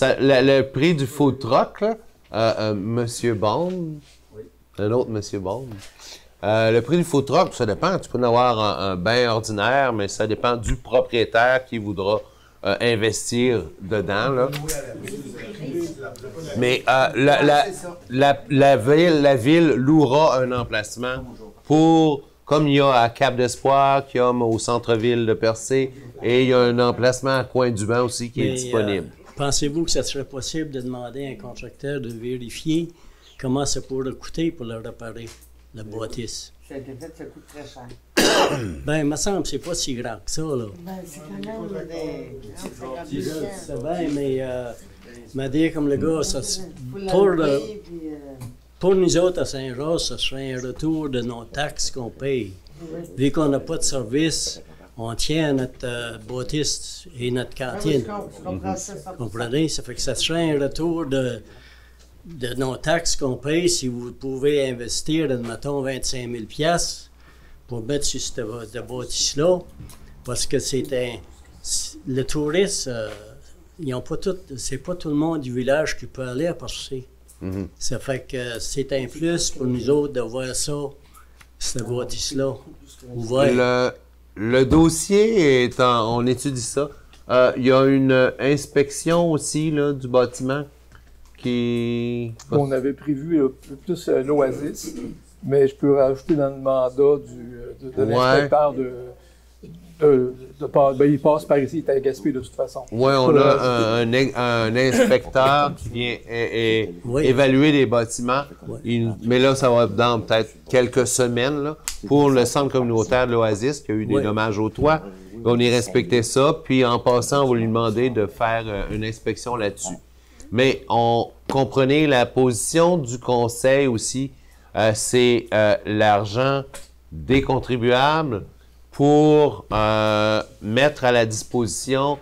Le prix du food truck, là, Monsieur Bond, un autre Monsieur Bond, le prix du food truck, ça dépend. Tu peux en avoir un bain ordinaire, mais ça dépend du propriétaire qui voudra investir dedans. Là. Mais la ville louera un emplacement pour, comme il y a à Cap-d'Espoir, qu'il y a au centre-ville de Percé, et il y a un emplacement à Coin-du-Banc aussi qui est disponible. Pensez-vous que ça serait possible de demander à un contracteur de vérifier comment ça pourrait coûter pour le réparer, la bâtisse? Ça a été fait, ça coûte très cher. Ben, il me semble que c'est pas si grand que ça, là. Ben, c'est quand même des... C'est bien, mais m'a dit comme le gars, ça, pour nous autres à Saint-Roch, ça serait un retour de nos taxes qu'on paye. Vu qu'on n'a pas de service, on tient à notre bâtisse et notre cantine. Vous comprenez? Ça fait que ça serait un retour de nos taxes qu'on paye si vous pouvez investir, admettons, 25 000 $ pour mettre sur cette bâtisse-là, parce que le touriste, ils ont pas tout, c'est pas tout le monde du village qui peut aller à Percé. Ça fait que c'est un plus pour nous autres de voir ça, cette bâtisse-là, ouverte. Le dossier est on étudie ça. Il y a une inspection aussi là, du bâtiment qui... On avait prévu plus l'Oasis, mais je peux rajouter dans le mandat de l'inspecteur il passe par ici, il est à Gaspé de toute façon. Oui, on a un inspecteur qui vient évaluer les bâtiments, mais là, ça va dans peut-être quelques semaines là, pour le centre communautaire de l'Oasis qui a eu des dommages au toit. On y respectait ça, puis en passant, on va lui demander de faire une inspection là-dessus. Mais on comprenait la position du conseil aussi, c'est l'argent des contribuables pour mettre à la disposition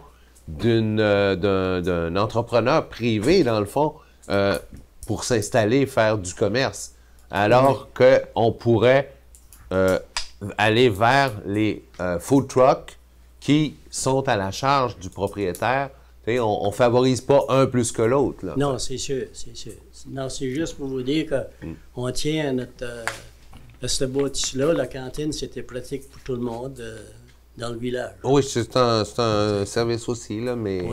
d'un entrepreneur privé, dans le fond, pour s'installer et faire du commerce. Alors qu'on pourrait aller vers les food trucks qui sont à la charge du propriétaire. On ne favorise pas un plus que l'autre. Non, c'est sûr, c'est sûr. Non, c'est juste pour vous dire qu'on tient à notre... à cette bâtisse-là, la cantine, c'était pratique pour tout le monde dans le village. Oui, c'est un service aussi, là, mais...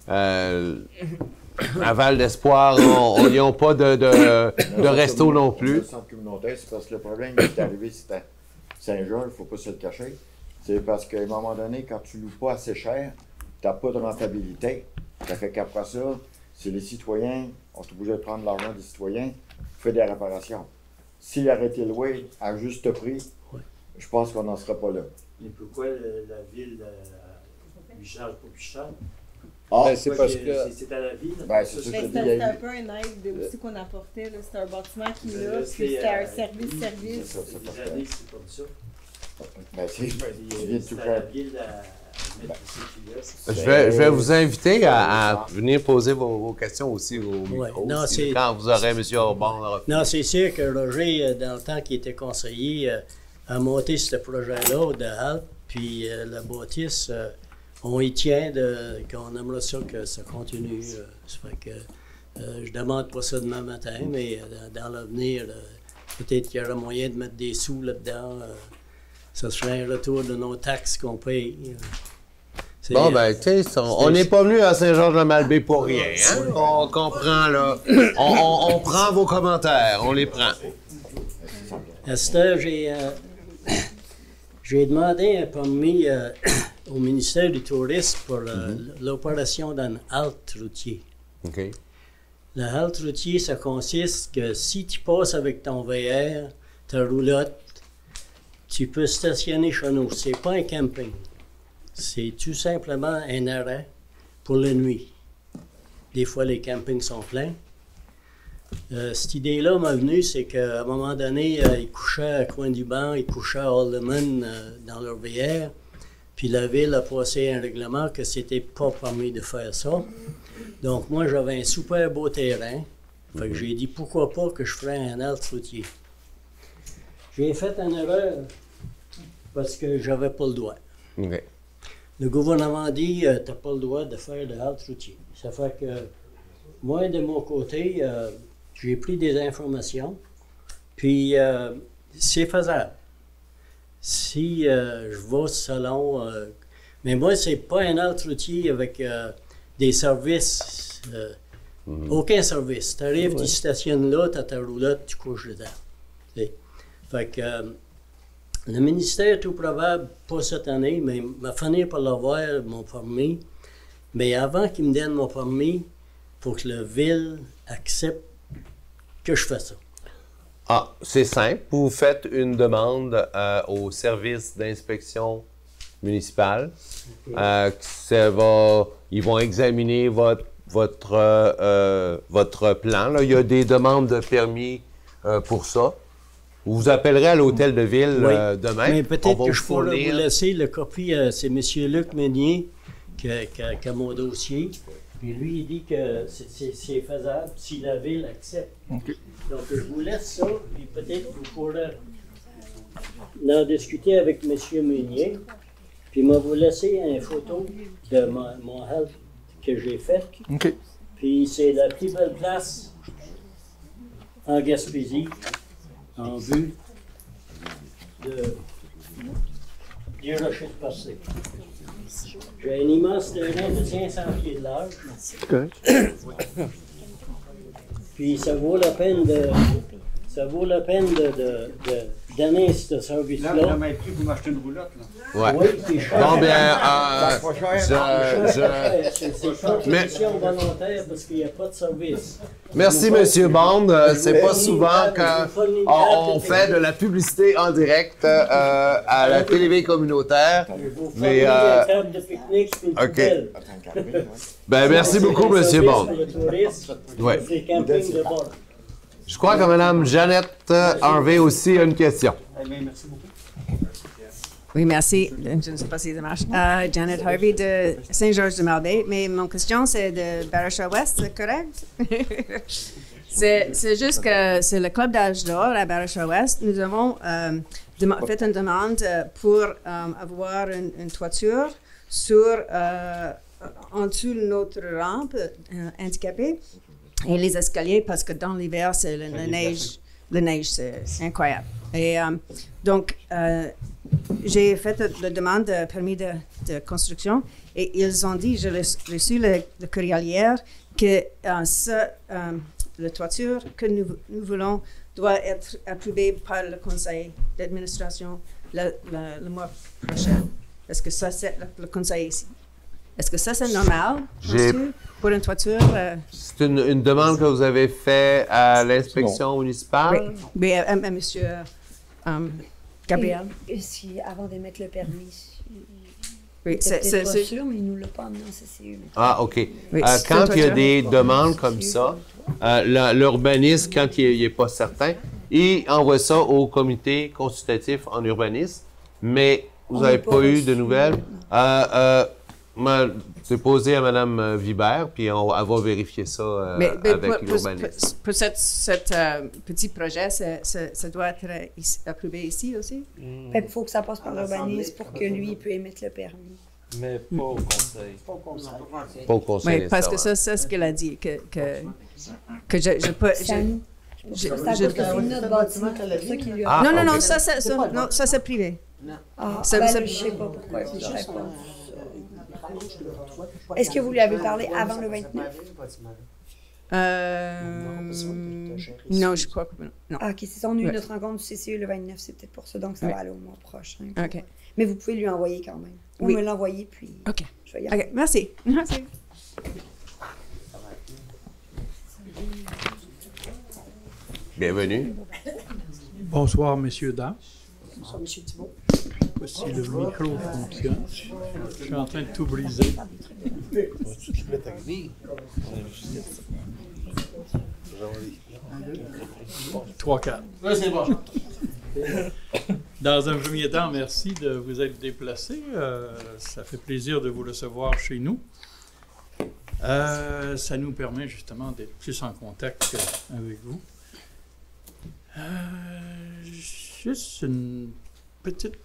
à Val d'Espoir, ils n'ont pas de resto non plus. Le centre communautaire, c'est parce que le problème qui est arrivé, c'était à Saint-Jean, il ne faut pas se le cacher. C'est parce qu'à un moment donné, quand tu ne loues pas assez cher, tu n'as pas de rentabilité. Ça fait qu'après ça, c'est les citoyens, on est obligé de prendre l'argent des citoyens, fait des réparations. S'il aurait été loué à juste prix, je pense qu'on n'en serait pas là. Et pourquoi la ville lui charge pas plus cher? C'est parce que... C'est à la ville? C'était un peu un aide aussi qu'on apportait. C'était un bâtiment qui est là, puis c'était un service. C'est comme ça. Je vais vous inviter à venir poser vos questions aussi au micro. Non, quand vous aurez M. Orban. Non, c'est sûr que Roger, dans le temps qu'il était conseiller, a monté ce projet-là de HALP, puis la bâtisse, on y tient, qu'on aimerait ça que ça continue. Ça fait que je demande pas ça demain matin, mais dans l'avenir, peut-être qu'il y aura moyen de mettre des sous là-dedans. Ça serait un retour de nos taxes qu'on paye. Bon, ben, tu sais, on n'est pas venu à Saint-Georges-de-Malbaie pour rien. Hein? On comprend, là. On prend vos commentaires, on les prend. À ce temps, j'ai demandé un permis au ministère du Tourisme pour l'opération d'un halte routier. OK. Le halte routier, ça consiste que si tu passes avec ton VR, ta roulotte, tu peux stationner chez nous. C'est pas un camping. C'est tout simplement un arrêt pour la nuit. Des fois, les campings sont pleins. Cette idée-là m'est venue, c'est qu'à un moment donné, ils couchaient à Coin-du-Banc, ils couchaient à Alderman dans leur VR. Puis la ville a passé un règlement que c'était pas permis de faire ça. Donc moi, j'avais un super beau terrain. Fait que j'ai dit, pourquoi pas que je ferais un halte routier. J'ai fait une erreur parce que j'avais pas le droit. OK. Le gouvernement dit, t'as pas le droit de faire de halte routier. Ça fait que moi, de mon côté, j'ai pris des informations, puis c'est faisable. Si je vais au salon, mais moi, c'est pas un halte routier avec des services, aucun service. Tu arrives, tu stationnes là, tu as ta roulotte, tu couches dedans. T'sais. Fait que le ministère, tout probable, pas cette année, mais m'a fini par l'avoir, mon permis. Mais avant qu'il me donne mon permis, il faut que la ville accepte que je fasse ça. Ah, c'est simple. Vous faites une demande au service d'inspection municipale. Ils vont examiner votre plan. Là. Il y a des demandes de permis pour ça. Vous vous appellerez à l'hôtel de ville demain. Mais peut-être que je pourrais vous laisser le copie. C'est M. Luc Meunier qui a mon dossier. Puis lui, il dit que c'est faisable si la ville accepte. Okay. Donc, je vous laisse ça, puis peut-être que vous pourrez en discuter avec M. Meunier. Puis, moi, vous laisser une photo de mon help que j'ai fait. Okay. Puis, c'est la plus belle place en Gaspésie, en vue du rocher de Percé. J'ai un immense terrain de 500 pieds de large. Puis ça vaut la peine de donner ce service-là. Là, vous avez pris pour m'acheter une roulotte, là. Ouais. Oui, c'est cher. Bon, bien, c'est une contribution volontaire parce qu'il n'y a pas de service. Merci, M. Bond. C'est pas souvent qu'on fait de la publicité en direct à la télévision communautaire. Mais, OK. Ben, merci beaucoup, M. Bond. Ouais. Je crois que Mme Jeannette Harvey aussi a une question. Merci beaucoup. Oui, merci. Je ne sais pas si ça marche. Janet Harvey de Saint-Georges-de-Malbaie. Mais mon question, c'est de Barachois-Ouest, c'est correct? c'est juste que c'est le club d'âge d'or à Barachois-Ouest. Nous avons fait une demande pour avoir une toiture en dessous de notre rampe handicapée. Et les escaliers, parce que dans l'hiver, c'est la neige. La neige, c'est incroyable. Et donc, j'ai fait la demande de permis de construction et ils ont dit, j'ai reçu le courriel hier, que la toiture que nous voulons doit être approuvée par le conseil d'administration le mois prochain. Est-ce que ça, c'est le conseil ici? Est-ce que ça, c'est normal, monsieur, pour une toiture? C'est une demande que vous avez faite à l'inspection municipale? Oui, à monsieur Gabriel. Avant de mettre le permis. Oui, c'est pas sûr, mais il nous l'a pas amené en CCU. Ah, OK. Oui, quand il y a des demandes comme ça, l'urbaniste, quand il n'est pas certain, il envoie ça au comité consultatif en urbanisme, mais vous n'avez pas eu de nouvelles. C'est posé à Mme Vibert, puis elle va vérifier ça avec l'urbaniste. Pour cet petit projet, ça doit être approuvé ici aussi? Il faut que ça passe par l'urbaniste pour que lui puisse émettre le permis. Mais pas au conseil. Pas au conseil. Pas au conseil. Oui, parce que ça, c'est ce qu'elle a dit, que je peux... notre bâtiment, c'est ça qui lui a... Non, ça c'est privé. Je ne sais pas pourquoi. Est-ce que vous lui avez parlé avant le 29? Non, je crois que non. Ah, OK, c'est ça. On a eu notre rencontre du CCE le 29, c'est peut-être pour ça, donc ça va aller au mois prochain. OK. Mais vous pouvez lui envoyer quand même. Ou me l'envoyer, puis OK. Je vais y aller. OK, merci. Merci. Bienvenue. Bonsoir, messieurs, dames. Bonsoir, M. Thibault. Si le micro fonctionne. Je suis en train de tout briser. Tu mets ta grille? 3-4. Oui, c'est bon. Dans un premier temps, merci de vous être déplacé. Ça fait plaisir de vous recevoir chez nous. Ça nous permet justement d'être plus en contact avec vous. Juste une petite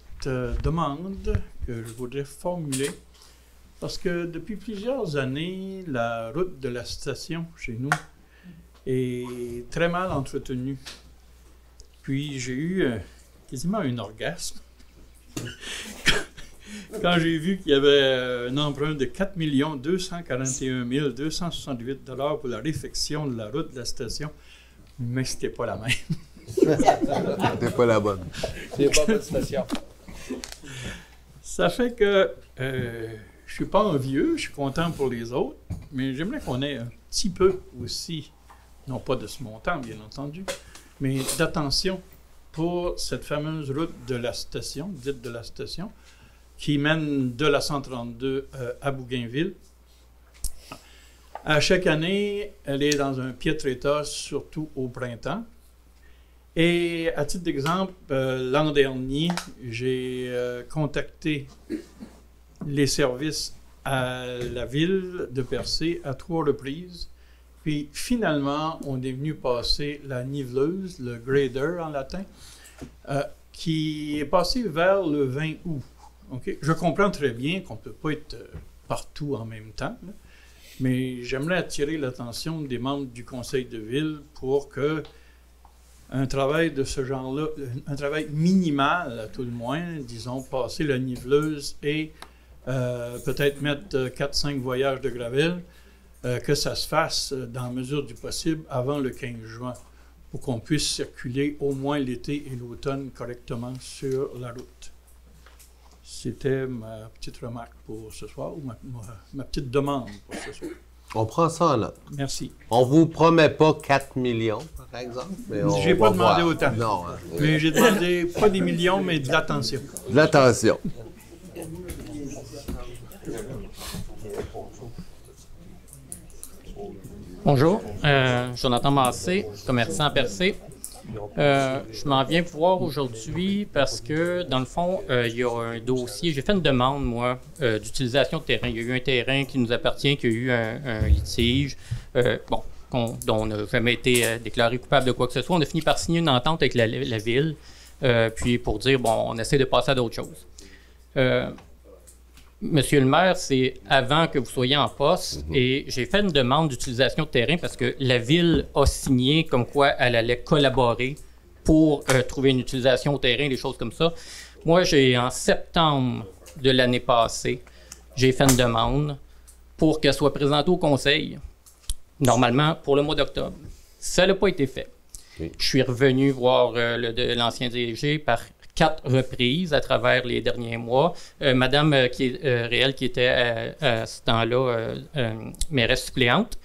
demande que je voudrais formuler. Parce que depuis plusieurs années, la route de la station chez nous est très mal entretenue. Puis j'ai eu quasiment un orgasme quand j'ai vu qu'il y avait un emprunt de 4 241 268 $ pour la réfection de la route de la station, mais c'était pas la même. C'était pas la bonne. C'est pas bonne station. Ça fait que je suis pas un vieux, je suis content pour les autres, mais j'aimerais qu'on ait un petit peu aussi, non pas de ce montant bien entendu, mais d'attention pour cette fameuse route de la station, dite de la station, qui mène de la 132 à Bougainville. À chaque année, elle est dans un piètre état, surtout au printemps. Et à titre d'exemple, l'an dernier, j'ai contacté les services à la ville de Percé à 3 reprises. Puis finalement, on est venu passer la niveleuse, le grader en latin, qui est passé vers le 20 août. Okay? Je comprends très bien qu'on ne peut pas être partout en même temps, là, mais j'aimerais attirer l'attention des membres du conseil de ville pour que un travail de ce genre-là, un travail minimal à tout le moins, disons, passer la niveleuse et peut-être mettre 4-5 voyages de gravel, que ça se fasse dans la mesure du possible avant le 15 juin, pour qu'on puisse circuler au moins l'été et l'automne correctement sur la route. C'était ma petite remarque pour ce soir, ou ma petite demande pour ce soir. On prend ça en note. Merci. On vous promet pas 4 millions, par exemple. J'ai pas demandé voir. autant. Non. Mais j'ai demandé pas des millions, mais de l'attention. De l'attention. Bonjour, Jonathan Massé, commerçant à Percé. Je m'en viens vous voir aujourd'hui parce que, dans le fond, il y a un dossier. J'ai fait une demande, moi, d'utilisation de terrain. Il y a eu un terrain qui nous appartient, qui a eu un litige, dont on n'a jamais été déclaré coupable de quoi que ce soit. On a fini par signer une entente avec la ville, puis pour dire, on essaie de passer à d'autres choses. Monsieur le maire, c'est avant que vous soyez en poste et j'ai fait une demande d'utilisation de terrain parce que la ville a signé comme quoi elle allait collaborer pour trouver une utilisation au terrain, des choses comme ça. Moi, en septembre de l'année passée, j'ai fait une demande pour qu'elle soit présentée au conseil, normalement pour le mois d'octobre. Ça n'a pas été fait. Oui. Je suis revenu voir l'ancien DG par 4 reprises à travers les derniers mois. Madame Réal, qui était à ce temps-là mairesse suppléante,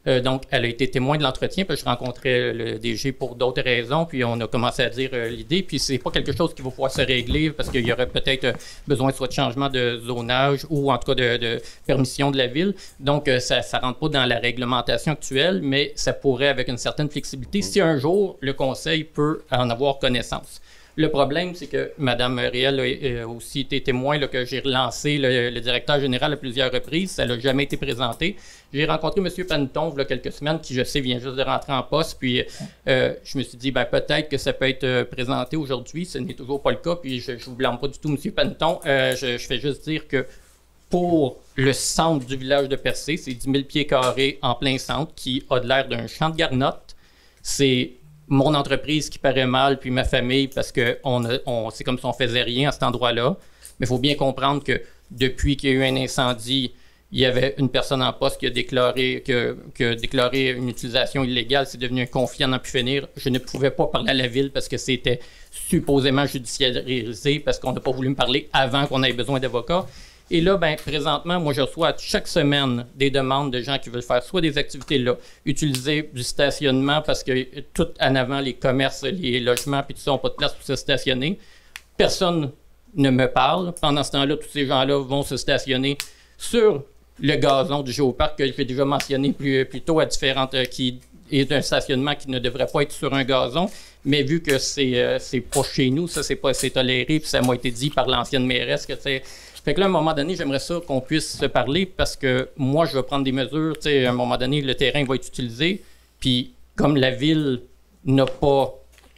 donc elle a été témoin de l'entretien, puis je rencontrais le DG pour d'autres raisons, puis on a commencé à dire l'idée, puis c'est pas quelque chose qui va pouvoir se régler parce qu'il y aurait peut-être besoin soit de changement de zonage ou en tout cas de permission de la ville. Donc ça rentre pas dans la réglementation actuelle, mais ça pourrait avec une certaine flexibilité si un jour le conseil peut en avoir connaissance. Le problème, c'est que Mme Réal a aussi été témoin là, que j'ai relancé le directeur général à plusieurs reprises. Ça n'a jamais été présenté. J'ai rencontré M. Panton il y a quelques semaines, qui, je sais, vient juste de rentrer en poste. Puis je me suis dit, ben, peut-être que ça peut être présenté aujourd'hui. Ce n'est toujours pas le cas. Puis je ne vous blâme pas du tout, M. Panton. Je fais juste dire que pour le centre du village de Percé, c'est 10 000 pieds carrés en plein centre qui a de l'air d'un champ de garnottes. C'est mon entreprise qui paraît mal, puis ma famille, parce que c'est comme si on faisait rien à cet endroit-là. Mais il faut bien comprendre que depuis qu'il y a eu un incendie, il y avait une personne en poste qui a déclaré une utilisation illégale. C'est devenu un conflit à n'en plus finir. Je ne pouvais pas parler à la ville parce que c'était supposément judiciarisé, parce qu'on n'a pas voulu me parler avant qu'on ait besoin d'avocats. Et là, ben, présentement, moi, je reçois chaque semaine des demandes de gens qui veulent faire soit des activités là, utiliser du stationnement parce que tout en avant, les commerces, les logements, puis tout ça, n'ont pas de place pour se stationner. Personne ne me parle. Pendant ce temps-là, tous ces gens-là vont se stationner sur le gazon du géoparc que j'ai déjà mentionné plus tôt à différentes... qui est un stationnement qui ne devrait pas être sur un gazon, mais vu que c'est pas chez nous, ça, c'est pas assez toléré, puis ça m'a été dit par l'ancienne mairesse que, tu sais... Fait que là, à un moment donné, j'aimerais ça qu'on puisse se parler parce que moi, je vais prendre des mesures. Tu sais, à un moment donné, le terrain va être utilisé. Puis, comme la ville n'a pas,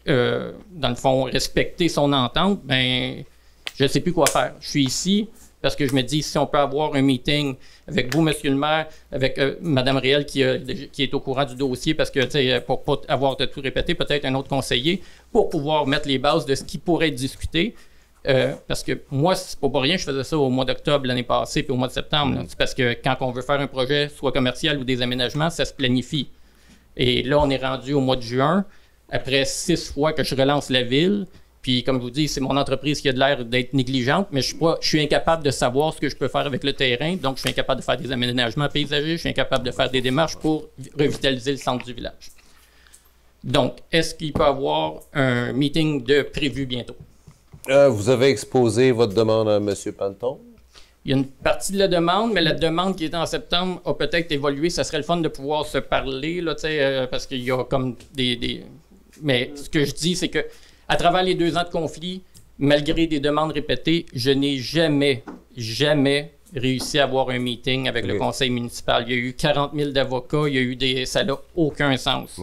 dans le fond, respecté son entente, ben, je ne sais plus quoi faire. Je suis ici parce que je me dis, si on peut avoir un meeting avec vous, monsieur le maire, avec Mme Réal qui est au courant du dossier, parce que, tu sais, pour ne pas avoir de tout répéter, peut-être un autre conseiller, pour pouvoir mettre les bases de ce qui pourrait être discuté. Parce que moi, c'est pas pour rien, je faisais ça au mois d'octobre l'année passée puis au mois de septembre. C'est parce que quand on veut faire un projet, soit commercial ou des aménagements, ça se planifie. Et là, on est rendu au mois de juin, après 6 fois que je relance la ville. Puis, comme je vous dis, c'est mon entreprise qui a de l'air d'être négligente, mais je suis incapable de savoir ce que je peux faire avec le terrain. Donc, je suis incapable de faire des aménagements paysagers, je suis incapable de faire des démarches pour revitaliser le centre du village. Donc, est-ce qu'il peut y avoir un meeting de prévu bientôt? Vous avez exposé votre demande à M. Panton? Il y a une partie de la demande, mais la demande qui était en septembre a peut-être évolué. Ça serait le fun de pouvoir se parler, là, parce qu'il y a comme des... Mais ce que je dis, c'est que à travers les 2 ans de conflit, malgré des demandes répétées, je n'ai jamais réussi à avoir un meeting avec le conseil municipal. Il y a eu 40 000 d'avocats, il y a eu ça n'a aucun sens.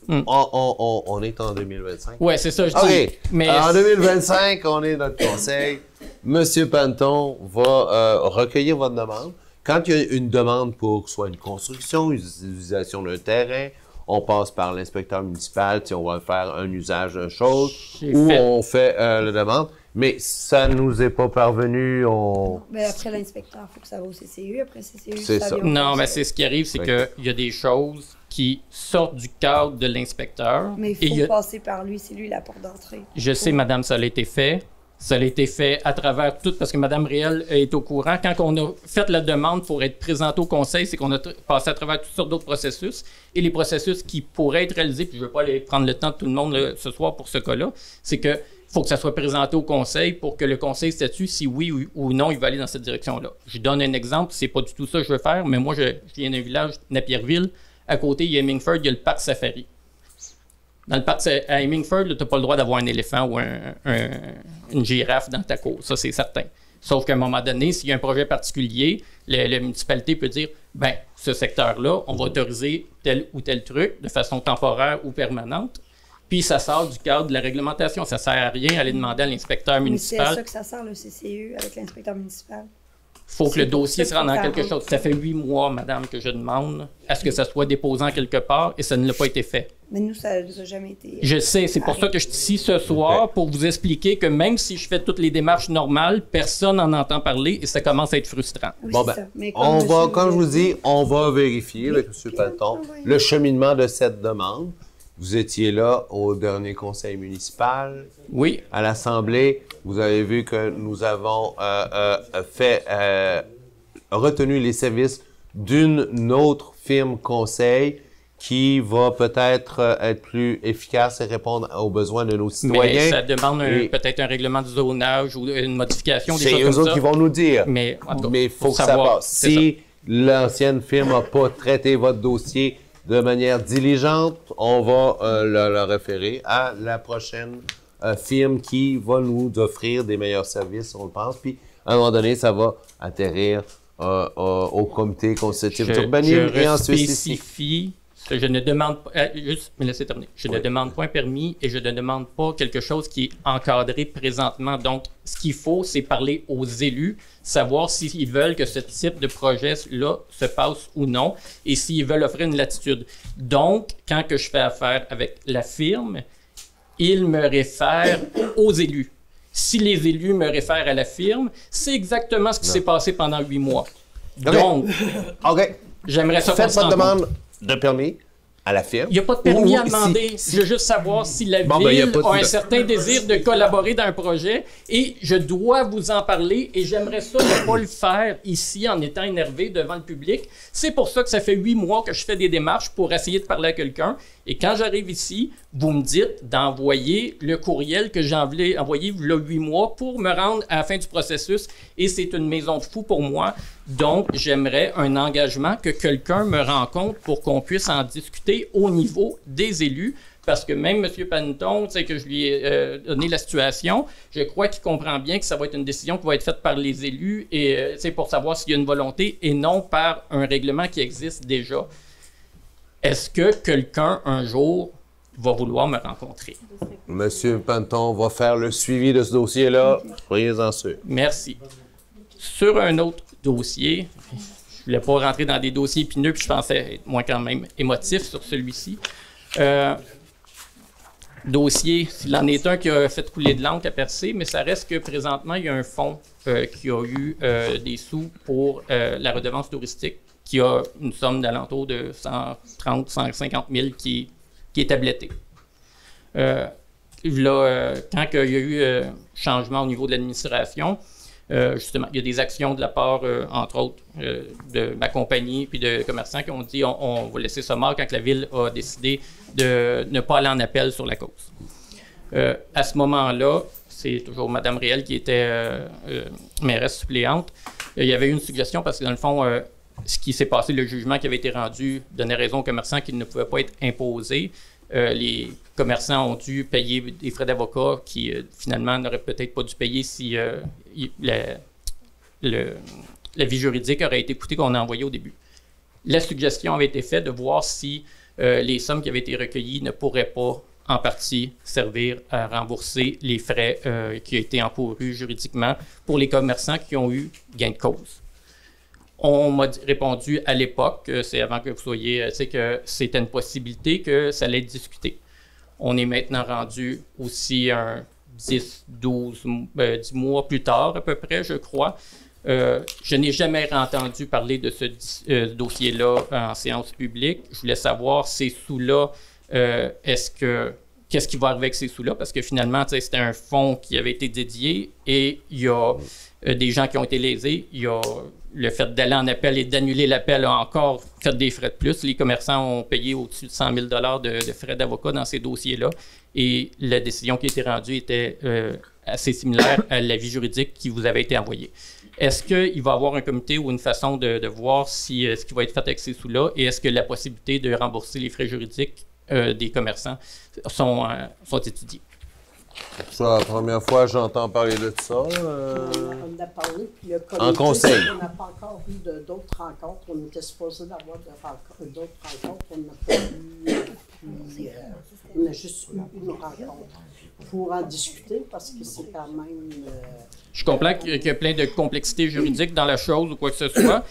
On est en 2025. Oui, c'est ça, je dis. Mais en 2025, on est notre conseil. Monsieur Panton va recueillir votre demande. Quand il y a une demande pour soit une construction, une utilisation d'un terrain, on passe par l'inspecteur municipal, si on va faire un usage d'une chose, on fait la demande. Mais ça ne nous est pas parvenu. Mais après l'inspecteur, il faut que ça va au CCU. Après CCU, c'est ça. Non, mais c'est ce qui arrive, c'est qu'il y a des choses qui sortent du cadre de l'inspecteur. Mais il faut passer par lui, c'est lui la porte d'entrée. Je sais, madame, ça a été fait. Ça a été fait à travers tout, parce que Mme Réal est au courant. Quand on a fait la demande pour être présenté au conseil, c'est qu'on a passé à travers toutes sortes d'autres processus. Et les processus qui pourraient être réalisés, puis je ne veux pas aller prendre le temps de tout le monde ce soir pour ce cas-là, c'est que faut que ça soit présenté au conseil pour que le conseil statue si oui ou non il va aller dans cette direction-là. Je donne un exemple, c'est pas du tout ça que je veux faire, mais moi, je viens d'un village, Napierville. À côté, il y a Hemingford, il y a le parc Safari. Dans le parc à Hemingford, tu n'as pas le droit d'avoir un éléphant ou une girafe dans ta cour, ça c'est certain. Sauf qu'à un moment donné, s'il y a un projet particulier, la municipalité peut dire, ben ce secteur-là, on va autoriser tel ou tel truc de façon temporaire ou permanente. Puis ça sort du cadre de la réglementation. Ça ne sert à rien d'aller demander à l'inspecteur municipal. C'est à ça que ça sert, le CCU, avec l'inspecteur municipal. Il faut que le dossier se rende dans quelque chose. Ça fait 8 mois, madame, que je demande à ce que ça soit déposé en quelque part et ça ne l'a pas été fait. Mais nous, ça n'a jamais été... Je sais, c'est pour ça que je suis ici ce soir, pour vous expliquer que même si je fais toutes les démarches normales, personne n'en entend parler et ça commence à être frustrant. Oui, bon, ben, on va, comme je vous dis, on va vérifier avec M. Panton le cheminement de cette demande. Vous étiez là au dernier conseil municipal. Oui. À l'Assemblée, vous avez vu que nous avons retenu les services d'une autre firme conseil qui va peut-être être plus efficace et répondre aux besoins de nos citoyens. Mais ça demande peut-être un règlement du zonage ou une modification, des choses comme ça. C'est eux autres qui vont nous dire. Mais il faut que ça passe. Si l'ancienne firme n'a pas traité votre dossier de manière diligente, on va le référer à la prochaine firme qui va nous offrir des meilleurs services, on le pense. Puis, à un moment donné, ça va atterrir au comité consultatif d'urbanisme. Et ensuite, spécifie que je ne demande pas, juste me laissez terminer, je ne demande pas un permis et je ne demande pas quelque chose qui est encadré présentement. Donc, ce qu'il faut, c'est parler aux élus, savoir s'ils veulent que ce type de projet-là se passe ou non et s'ils veulent offrir une latitude. Donc, quand que je fais affaire avec la firme, ils me réfèrent aux élus. Si les élus me réfèrent à la firme, c'est exactement ce qui s'est passé pendant 8 mois. Donc, j'aimerais ça faites votre demande de permis à la firme. Il n'y a pas de permis à demander. Je veux juste savoir si la ville a un certain désir de collaborer dans un projet et je dois vous en parler et j'aimerais ça ne pas le faire ici en étant énervé devant le public. C'est pour ça que ça fait 8 mois que je fais des démarches pour essayer de parler à quelqu'un et quand j'arrive ici, vous me dites d'envoyer le courriel que j'ai envoyé il y a 8 mois pour me rendre à la fin du processus et c'est une maison de fou pour moi. Donc, j'aimerais un engagement que quelqu'un me rencontre pour qu'on puisse en discuter au niveau des élus. Parce que même M. Panton, tu sais, que je lui ai donné la situation, je crois qu'il comprend bien que ça va être une décision qui va être faite par les élus et c'est pour savoir s'il y a une volonté et non par un règlement qui existe déjà. Est-ce que quelqu'un, un jour, va vouloir me rencontrer? M. Panton va faire le suivi de ce dossier-là. Soyez-en sûr. Merci. Sur un autre dossier, je ne voulais pas rentrer dans des dossiers épineux, puis je pensais être moins quand même émotif sur celui-ci. Dossier, s'il en est un qui a fait couler de l'encre à percer, mais ça reste que présentement, il y a un fonds qui a eu des sous pour la redevance touristique, qui a une somme d'alentour de 130 150 000 qui est tablettée. Quand il y a eu changement au niveau de l'administration, justement, il y a des actions de la part, entre autres, de ma compagnie puis de commerçants qui ont dit on va laisser ça mort quand la ville a décidé de ne pas aller en appel sur la cause. À ce moment-là, c'est toujours Mme Réel qui était mairesse suppléante. Il y avait eu une suggestion parce que dans le fond, ce qui s'est passé, le jugement qui avait été rendu donnait raison aux commerçants qu'ils ne pouvaient pas être imposés. Les commerçants ont dû payer des frais d'avocat qui, finalement, n'auraient peut-être pas dû payer si la vie juridique aurait été coûtée qu'on a envoyée au début. La suggestion avait été faite de voir si les sommes qui avaient été recueillies ne pourraient pas, en partie, servir à rembourser les frais qui ont été encourus juridiquement pour les commerçants qui ont eu gain de cause. On m'a répondu à l'époque, c'est avant que vous soyez, que c'était une possibilité que ça allait être discuté. On est maintenant rendu aussi 10 mois plus tard à peu près, je crois. Je n'ai jamais entendu parler de ce dossier-là en séance publique. Je voulais savoir ces sous-là, qu'est-ce qui va arriver avec ces sous-là? Parce que finalement, c'était un fonds qui avait été dédié et il y a des gens qui ont été lésés. Il y a le fait d'aller en appel et d'annuler l'appel a encore fait des frais de plus. Les commerçants ont payé au-dessus de 100 000 de frais d'avocat dans ces dossiers-là. Et la décision qui a été rendue était assez similaire à l'avis juridique qui vous avait été envoyé. Est-ce qu'il va y avoir un comité ou une façon de voir si ce qui va être fait avec ces sous-là et est-ce que la possibilité de rembourser les frais juridiques des commerçants sont étudiées? C'est la première fois que j'entends parler de ça. On en a parlé, puis le comité, en conseil. On n'a pas encore eu d'autres rencontres. On était supposé d'avoir d'autres rencontres. On n'a pas eu. Puis, on a juste eu une rencontre pour en discuter parce que c'est quand même. Je comprends qu'il y a plein de complexités juridiques dans la chose ou quoi que ce soit,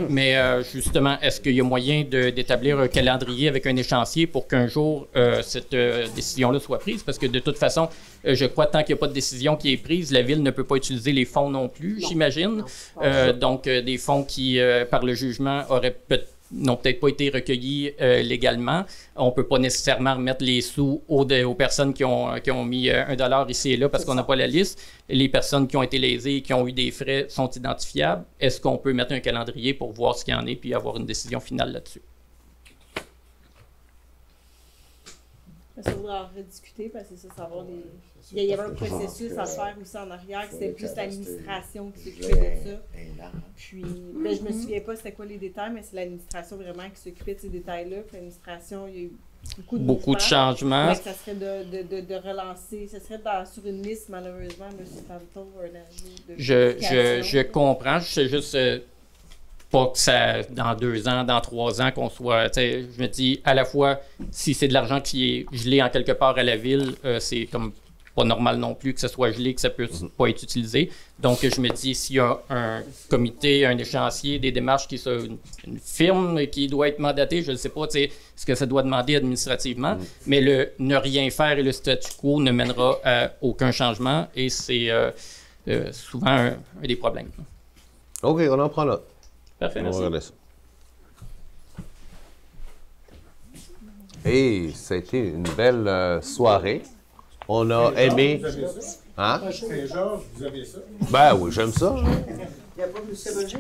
mais justement, est-ce qu'il y a moyen d'établir un calendrier avec un échéancier pour qu'un jour cette décision-là soit prise? Parce que de toute façon, je crois tant qu'il n'y a pas de décision qui est prise, la Ville ne peut pas utiliser les fonds non plus, j'imagine. Donc, des fonds qui, par le jugement, n'ont peut-être pas été recueillis légalement. On ne peut pas nécessairement remettre les sous aux personnes qui ont mis $1 ici et là parce qu'on n'a pas la liste. Les personnes qui ont été lésées et qui ont eu des frais sont identifiables. Est-ce qu'on peut mettre un calendrier pour voir ce qu'il y en est puis avoir une décision finale là-dessus? Ça voudrait en rediscuter parce que ça va les... Il y avait un processus à faire aussi en arrière, c'était plus l'administration qui s'occupait de ça. Puis, je me souviens pas c'était quoi les détails, mais c'est l'administration vraiment qui s'occupait de ces détails-là. Puis l'administration, il y a eu beaucoup de changements. Ouais, ça serait de relancer, ça serait sur une liste, malheureusement, M. Panto, un ajout de Je comprends, c'est juste pas que ça, dans 2 ans, dans 3 ans, qu'on soit, je me dis, à la fois, si c'est de l'argent qui est gelé en quelque part à la ville, c'est comme pas normal non plus que ça soit gelé, que ça puisse pas être utilisé. Donc, je me dis, s'il y a un comité, un échéancier, des démarches qui sont une firme qui doit être mandatée, je ne sais pas ce que ça doit demander administrativement, mais le ne rien faire et le statu quo ne mènera à aucun changement et c'est souvent un des problèmes. OK, on en prend là. Parfait, merci. On va regarder ça. Et ça a été une belle soirée. On a aimé. Hein? Saint-Georges, vous avez ça? Ben oui, j'aime ça. Il n'y a pas M. Roger?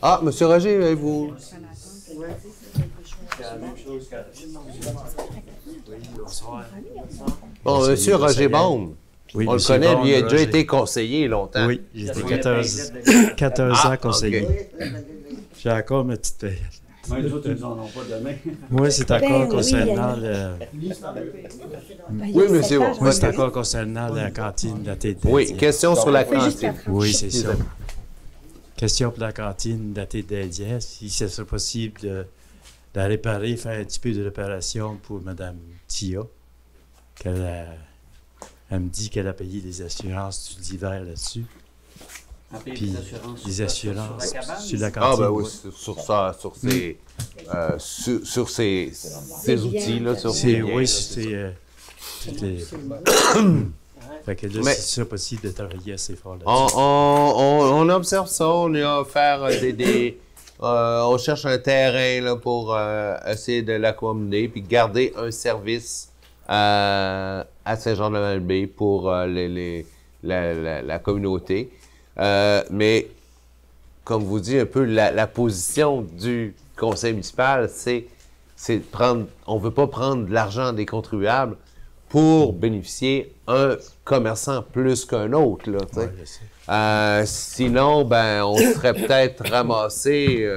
Ah, M. Roger, vous. C'est la même chose qu'à Bon, M. Roger Baume. Oui, on le Monsieur connaît, Baume, lui, il a déjà Roger. été conseiller longtemps. Oui, j'étais 14 ans conseiller. J'ai encore ma petite période. Ouais, les autres, ils n'en ont pas demain. Moi, c'est encore concernant Oui, monsieur. Moi, c'est encore concernant la cantine de la TDS. Oui, question sur la cantine. Oui, c'est ça. Question pour la cantine de la TDS. Si ce serait possible de la réparer, faire un petit peu de réparation pour Mme Tia. Elle me dit qu'elle a payé les assurances tout l'hiver là-dessus. Puis les assurances sur la cantine. Ah, ben oui, sur ces outils-là. Oui, c'est. Fait que là, si c'est possible de travailler assez fort là-dessus. On observe ça, on a offert on cherche un terrain là, pour essayer de l'accommoder puis garder un service à Saint-Jean-de-Malbaie pour la communauté. Mais, comme vous dites un peu, la position du conseil municipal, c'est de prendre, on ne veut pas prendre de l'argent des contribuables pour bénéficier un commerçant plus qu'un autre. Là, sinon, ben, on serait peut-être ramassé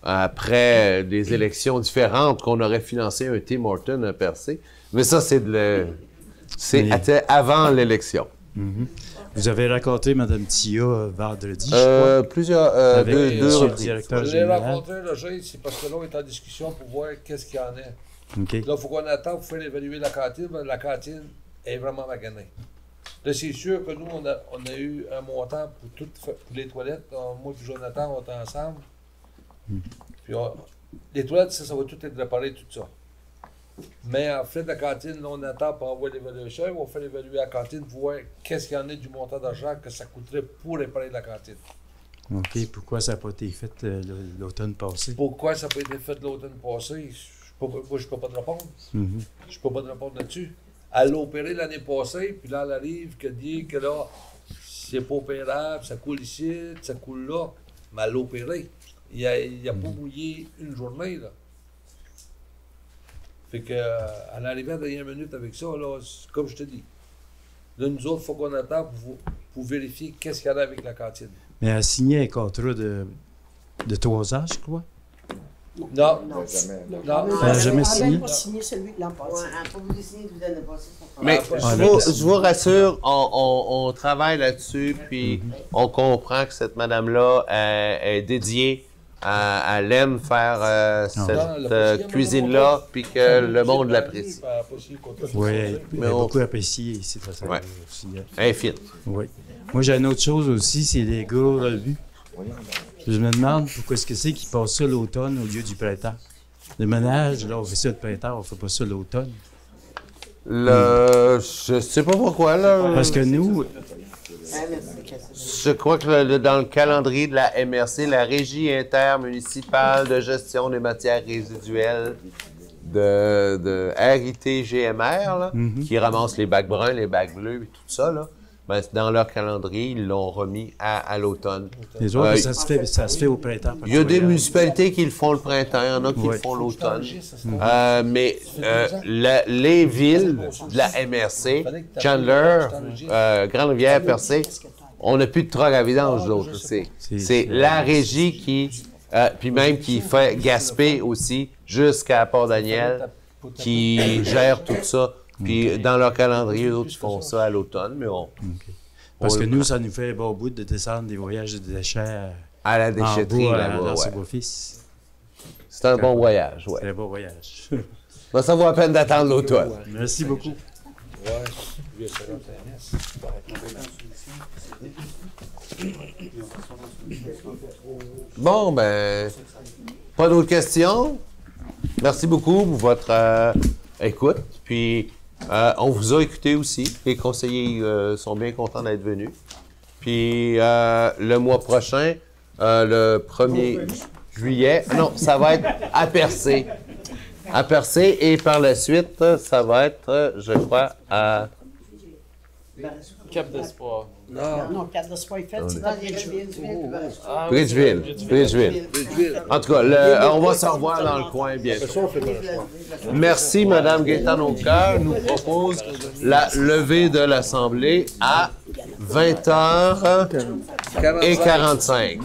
après des élections différentes qu'on aurait financé un Tim Horton, un Percé. Mais ça, c'est avant l'élection. Vous avez raconté Mme Tia vendredi, je crois. Plusieurs, deux reprises. Directeur Je l'ai général. rencontré, le jeune, c'est parce que là, on est en discussion pour voir qu'est-ce qu'il y en a. OK. Là, il faut qu'on attende pour faire évaluer la cantine, mais la cantine est vraiment maganée. Là, c'est sûr que nous, on a eu un montant pour les toilettes. Moi et Jonathan, on était ensemble. Puis les toilettes, ça va tout être réparé, tout ça. Mais en fait, la cantine, là, on attend pour avoir l'évaluation. On va faire évaluer la cantine pour voir qu'est-ce qu'il y en a du montant d'argent que ça coûterait pour réparer la cantine. OK. Pourquoi ça n'a pas été fait l'automne passé? Pourquoi ça n'a pas été fait l'automne passé? Moi, je ne peux pas te répondre. Je peux pas te répondre là-dessus. Elle l'a opéré l'année passée, puis là, elle arrive qu'elle dit que là, c'est pas opérable, ça coule ici, ça coule là. Mais elle l'a opéré. Il n'a pas mouillé une journée, là. Fait que, elle est arrivée à la dernière minute avec ça, là, comme je te dis. Là, nous autres, il faut qu'on attende pour vérifier qu'est-ce qu'il y en a avec la cantine. Mais elle a signé un contrat de 3 ans, je crois. Non. Elle n'a jamais signé. Elle n'a pas signé celui de l'an passé. Elle n'a pas voulu signer celui de l'année passée. Mais je vous rassure, on travaille là-dessus, puis on comprend que cette madame-là est dédiée. Elle aime faire cette cuisine-là, puis que le monde l'apprécie. Oui, elle est beaucoup appréciée ici. Ouais. Elle est fine. Oui. Moi, j'ai une autre chose aussi, c'est les gros revues. Je me demande pourquoi est-ce que c'est qu'ils passent ça l'automne au lieu du printemps. Le ménage, là, on fait ça le printemps, on fait pas ça l'automne. Je sais pas pourquoi, là. Parce que nous... Je crois que dans le calendrier de la MRC, la Régie intermunicipale de gestion des matières résiduelles de RIT-GMR, là, qui ramasse les bacs bruns, les bacs bleus et tout ça, là, ben, dans leur calendrier, ils l'ont remis à l'automne. Les autres, ça se fait au printemps. Il y a des municipalités qui le font le printemps, il y en a qui le font l'automne. Mais les villes de la MRC, Chandler, Grande-Rivière, Percé, on n'a plus de troc à vidange d'autres. C'est la régie qui, puis même qui fait Gaspé aussi, jusqu'à Port-Daniel, qui gèrent tout ça. Puis dans leur calendrier, d'autres ils font ça à l'automne, mais Parce que nous, ça nous fait un bon bout de descendre des voyages de déchets à la déchetterie, là-bas, ouais. beau-fils. C'est un bon voyage, ouais. C'est un bon voyage. Ben, ça vaut la peine d'attendre l'automne. Merci beaucoup. Bon, ben, pas d'autres questions? Merci beaucoup pour votre écoute. Puis, on vous a écouté aussi. Les conseillers sont bien contents d'être venus. Puis, le mois prochain, le 1er juillet, non, ça va être à Percé. À Percé, et par la suite, ça va être, je crois, à... Cap d'Espoir. Non, Cap d'Espoir est fait, c'est dans Bridgeville. Bridgeville. En tout cas, on va se revoir dans le coin bientôt. Merci, Mme Gaétan-Aucoeur. Nous propose la levée de l'Assemblée à 20h45.